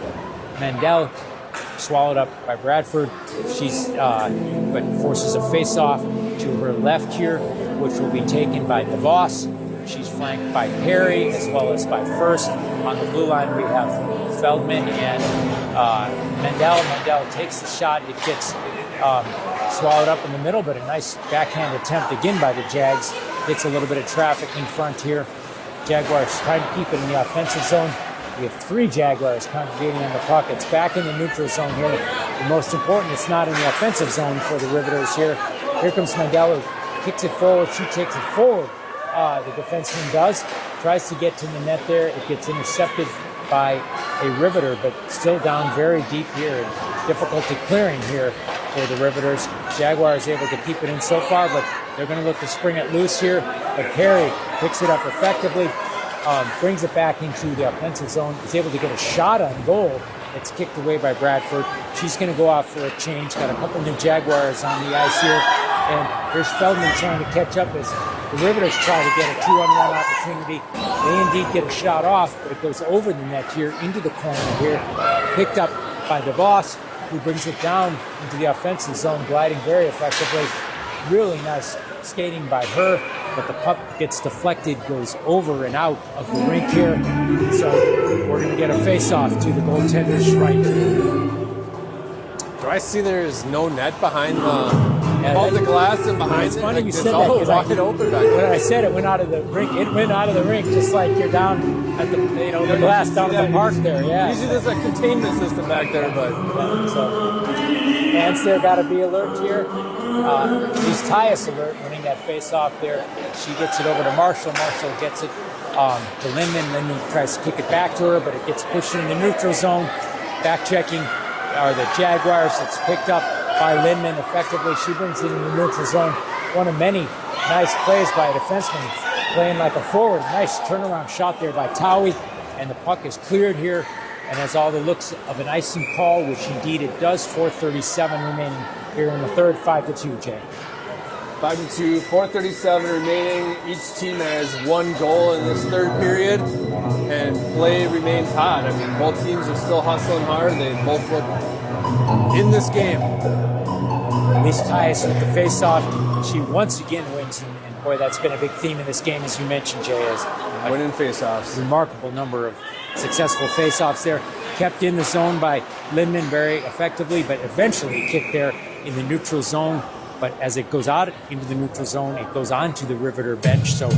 Mandel, swallowed up by Bradford. She's but forces a face-off to her left here, which will be taken by DeVos. She's flanked by Perry as well as by First. On the blue line, we have Feldman and Mandel. Mandel takes the shot. It gets swallowed up in the middle, but a nice backhand attempt again by the Jags. Gets a little bit of traffic in front here. Jaguars trying to keep it in the offensive zone. We have 3 Jaguars congregating on the puck. It's back in the neutral zone here. The most important, it's not in the offensive zone for the Riveters here. Here comes Mandel, who kicks it forward. She takes it forward. The defenseman does. Tries to get to the net there. It gets intercepted by a Riveter, but still down very deep here. Difficulty clearing here for the Riveters. Jaguars able to keep it in so far, but they're going to look to spring it loose here. But Perry picks it up effectively, brings it back into the offensive zone, is able to get a shot on goal. It's kicked away by Bradford. She's going to go out for a change. Got a couple new Jaguars on the ice here. And here's Feldman trying to catch up as the Riveters try to get a 2-on-1 opportunity. They indeed get a shot off, but it goes over the net here into the corner here. Picked up by DeVos, who brings it down into the offensive zone, gliding very effectively. Really nice skating by her, but the puck gets deflected, goes over and out of the rink here. So we're going to get a face-off to the goaltender's right. Do I see there's no net behind above the glass and behind it's it? funny Like, you it's said that all because wide open back when there. I said it went out of the rink, it went out of the rink just like you're down at the the glass down at the park there. Yeah. Usually there's a containment system back there, but So fans there got to be alert here. At least Tyus alert, winning that face-off there. She gets it over to Marshall. Marshall gets it to Lindman. Lindman tries to kick it back to her, but it gets pushed in the neutral zone. Back checking are the Jaguars. It's picked up by Lindman effectively. She brings it in the neutral zone. One of many nice plays by a defenseman playing like a forward. Nice turnaround shot there by Towie, and the puck is cleared here and has all the looks of an icing call, which indeed it does. 4:37 remaining here in the third. 5-2, Jay. 5-2, 4:37 remaining. Each team has 1 goal in this third period, and play remains hot. I mean, both teams are still hustling hard. They both look in this game. At least Tyus with the face-off. She once again wins, and boy, that's been a big theme in this game, as you mentioned, Jay, is Winning face-offs. remarkable number of successful face-offs there. Kept in the zone by Lindman very effectively, but eventually kicked there in the neutral zone. But as it goes out into the neutral zone, it goes onto the Riveter bench. So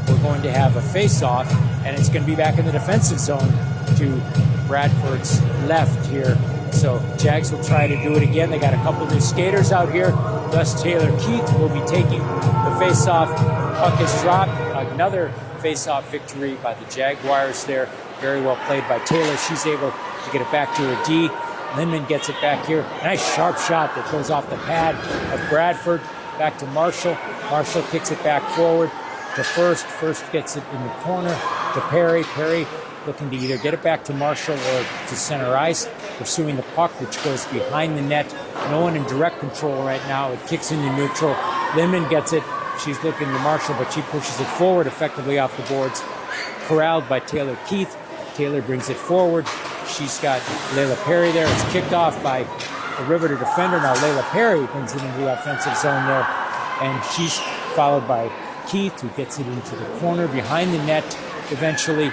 we're going to have a face-off, and it's going to be back in the defensive zone to Bradford's left here. So Jags will try to do it again. They got a couple new skaters out here. Thus Taylor Keith will be taking the face-off. Puck is dropped. Another face-off victory by the Jaguars there. Very well played by Taylor. She's able to get it back to her D. Lindman gets it back here. Nice sharp shot that goes off the pad of Bradford. Back to Marshall. Marshall kicks it back forward to First. First gets it in the corner to Perry. Perry looking to either get it back to Marshall or to center ice. Pursuing the puck, which goes behind the net. No one in direct control right now. It kicks into neutral. Lindman gets it. She's looking to Marshall, but she pushes it forward effectively off the boards. Corralled by Taylor Keith. Taylor brings it forward. She's got Layla Perry there. It's kicked off by the Riveter defender. Now Layla Perry brings it into the offensive zone there. And she's followed by Keith, who gets it into the corner behind the net eventually.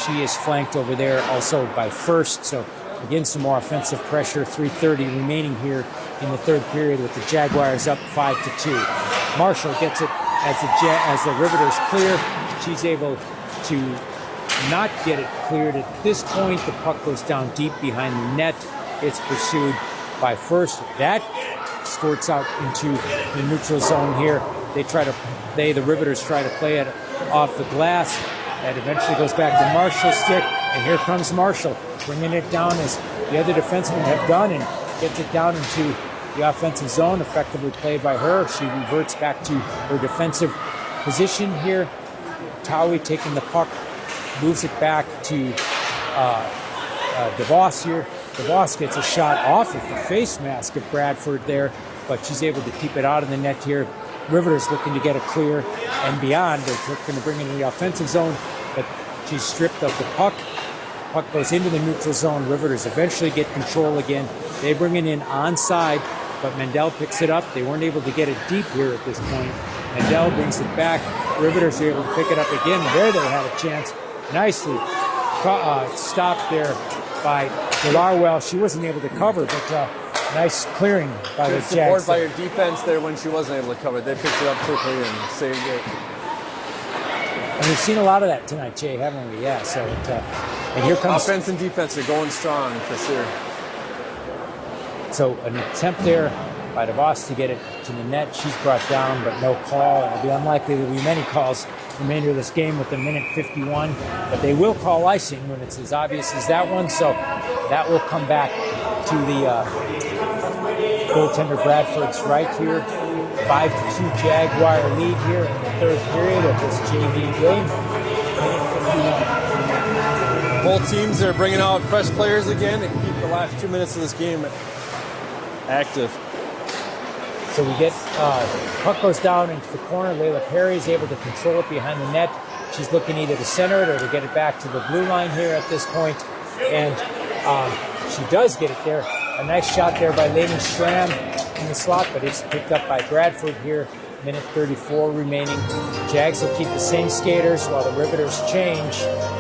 She is flanked over there also by First. So again, some more offensive pressure. 3:30 remaining here in the third period with the Jaguars up 5-2. Marshall gets it as the Riveters clear. She's able to not get it cleared at this point. The puck goes down deep behind the net. It's pursued by First. That squirts out into the neutral zone here. The Riveters try to play it off the glass. That eventually goes back to Marshall's stick, and here comes Marshall, bringing it down as the other defensemen have done, and gets it down into the offensive zone, effectively played by her. She reverts back to her defensive position here. Towie taking the puck, moves it back to DeVos here. DeVos gets a shot off of the face mask of Bradford there, but she's able to keep it out of the net here. Riveters looking to get a clear and beyond. They're going to bring it into the offensive zone, but she's stripped of the puck. Puck goes into the neutral zone. Riveters eventually get control again. They bring it in onside, but Mendel picks it up. They weren't able to get it deep here at this point. Mendel brings it back. Riveters are able to pick it up again. There they had a chance. Nicely stopped there by Delarwell. She wasn't able to cover, but nice clearing by the Jags. Support by your defense there when she wasn't able to cover. They picked it up quickly and saved it. And we've seen a lot of that tonight, Jay, haven't we? Yeah. So, and here comes offense and defense are going strong for sure. So an attempt there by DeVos to get it to the net. She's brought down, but no call. It'll be unlikely there'll be many calls the remainder of this game with the minute 51. But they will call icing when it's as obvious as that one. So that will come back to the goaltender Bradford's right here. 5-2 Jaguar lead here in the third period of this JV game. Minute 51. Both teams are bringing out fresh players again and keep the last 2 minutes of this game active. So we get puck goes down into the corner. Layla Perry is able to control it behind the net. She's looking either to center it or to get it back to the blue line here at this point. And she does get it there. A nice shot there by Lainey Schramm in the slot, but it's picked up by Bradford here. Minute 34 remaining. Jags will keep the same skaters while the Riveters change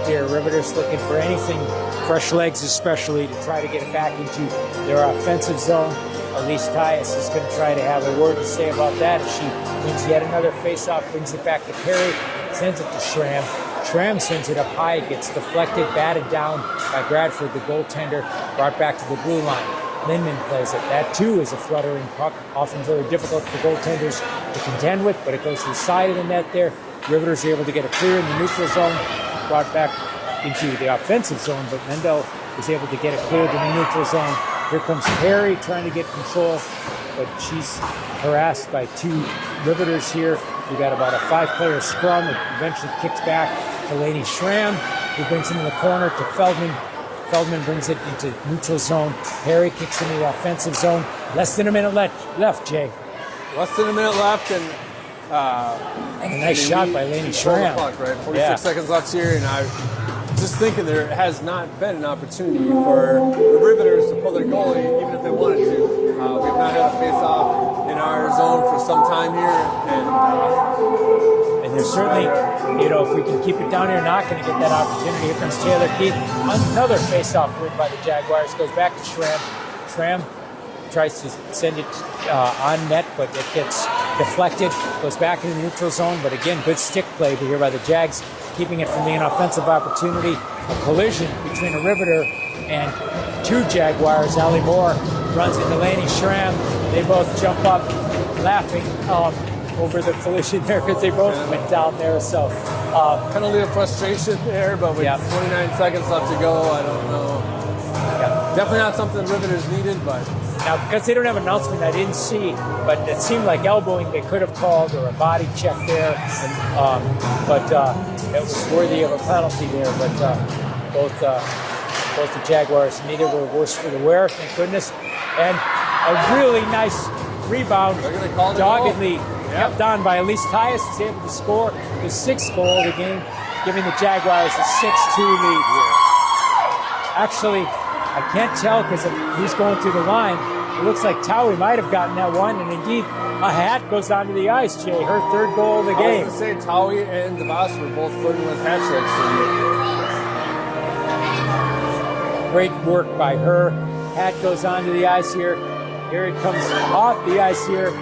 here. Riveters looking for anything, fresh legs especially, to try to get it back into their offensive zone. Elise Tyus is going to try to have a word to say about that as she wins yet another faceoff, brings it back to Perry, sends it to Schramm. Schramm sends it up high, it gets deflected, batted down by Bradford, the goaltender, brought back to the blue line. Lindman plays it. That, too, is a fluttering puck, often very difficult for goaltenders to contend with, but it goes to the side of the net there. Riveters are able to get a clear in the neutral zone, brought back into the offensive zone, but Mendel is able to get it cleared in the neutral zone. Here comes Perry trying to get control, but she's harassed by two Riveters here. We've got about a 5-player scrum. It eventually kicks back to Lainey Schramm, who brings it in the corner to Feldman. Feldman brings it into neutral zone. Perry kicks into the offensive zone. Less than a minute left, Jay. Less than a minute left, and a nice shot by Lainey Schramm. Right? 46 seconds left here, and I just thinking there has not been an opportunity for the Riveters to pull their goalie, even if they wanted to. We have not had a face-off in our zone for some time here, and there's certainly, if we can keep it down here, not going to get that opportunity. Here comes Taylor Keith. Another face-off win by the Jaguars. Goes back to Schramm. Schramm tries to send it on net, but it gets deflected. Goes back in the neutral zone, but again, good stick play here by the Jags, keeping it from being an offensive opportunity. A collision between a Riveter and two Jaguars. Allie Moore runs into Lainey Schramm. They both jump up laughing over the collision there because they both went down there. So penalty of frustration there, but with 29 seconds left to go, I don't know. Yeah. Definitely not something the Riveters needed, but now because they don't have an announcement, I didn't see, but it seemed like elbowing they could have called or a body check there, but it was worthy of a penalty there. But both the Jaguars, neither were worse for the wear, thank goodness, and a really nice rebound, doggedly kept on by Elise Tyus, is able to score the 6th goal of the game, giving the Jaguars a 6-2 lead here. Actually, I can't tell because of who's going through the line. It looks like Towie might have gotten that one, and indeed, a hat goes onto the ice, Jay. Her 3rd goal of the game. I was going to say, Towie and DeVos were both flirting with hat tricks. Great work by her. Hat goes onto the ice here. Here it comes off the ice here.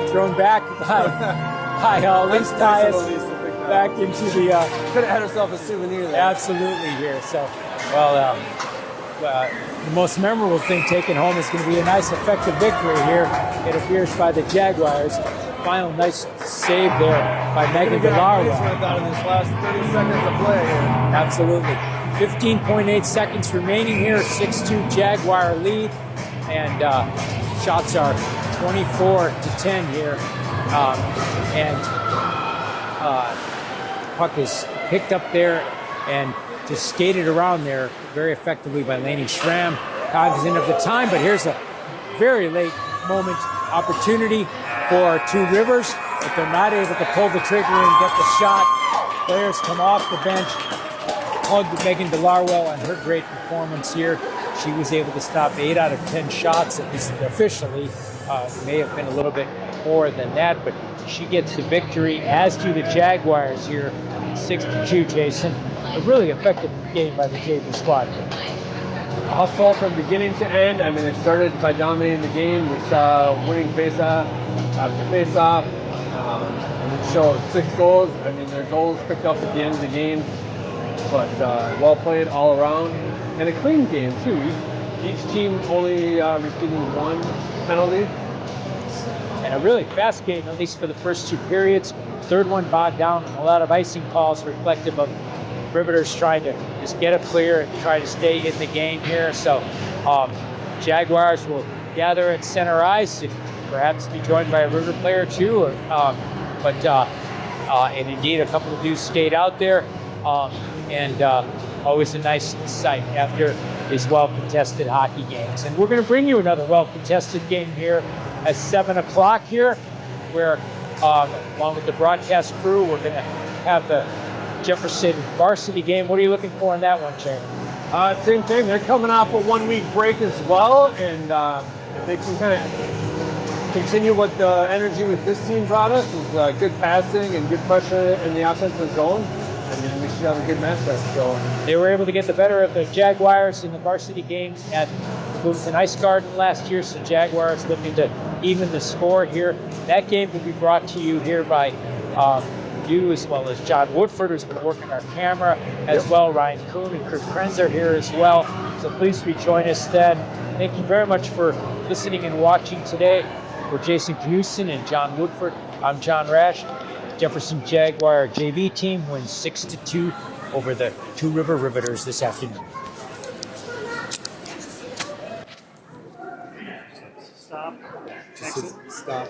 Thrown back by Elise Tyus back into the... could have had herself a souvenir there. Absolutely here. So, well, the most memorable thing taken home is going to be a nice effective victory here, it appears, by the Jaguars. Final nice save there by Megan DeLarwell. Out of this last 30 seconds of play here. Absolutely. 15.8 seconds remaining here, 6-2 Jaguar lead, and shots are 24-10 here. Puck is picked up there and just skated around there very effectively by Lainey Schramm. Cognizant of the time, but here's a very late moment opportunity for Two Rivers, but they're not able to pull the trigger and get the shot. Players come off the bench, hug Megan DeLarwell on her great performance here. She was able to stop 8 out of 10 shots, at least officially. May have been a little bit more than that, but she gets the victory, as do the Jaguars here, 6-2, Jason. A really effective game by the JV squad. Hustle from beginning to end. I mean, it started by dominating the game. We saw winning face-off after face-off. And it showed 6 goals. I mean, their goals picked up at the end of the game. But well played all around. And a clean game, too. Each team only receiving 1 penalty. And a really fast game, at least for the first 2 periods. Third one bogged down, a lot of icing calls reflective of Riveters trying to just get it clear and try to stay in the game here. So Jaguars will gather at center ice and perhaps be joined by a River player too. And indeed, a couple of dudes stayed out there. Always a nice sight after these well-contested hockey games. And we're going to bring you another well-contested game here at 7 o'clock here, where along with the broadcast crew, we're going to have the Jefferson varsity game. What are you looking for in that one, Shane? Same thing. They're coming off a 1-week break as well, and if they can kind of continue what the energy with this team brought us, is good passing and good pressure in the offensive zone, and then we should have a good matchup. So they were able to get the better of the Jaguars in the varsity games at Bloomington Ice Garden last year, so Jaguars looking to even the score here. That game will be brought to you here by you, as well as John Woodford, who's been working our camera, as well. Ryan Kuhn and Kurt Krenzer here as well. So please rejoin us then. Thank you very much for listening and watching today. For Jason Knudsen and John Woodford, I'm John Rash. Jefferson Jaguar JV team wins 6-2 over the Two River Riveters this afternoon. Stop. stop.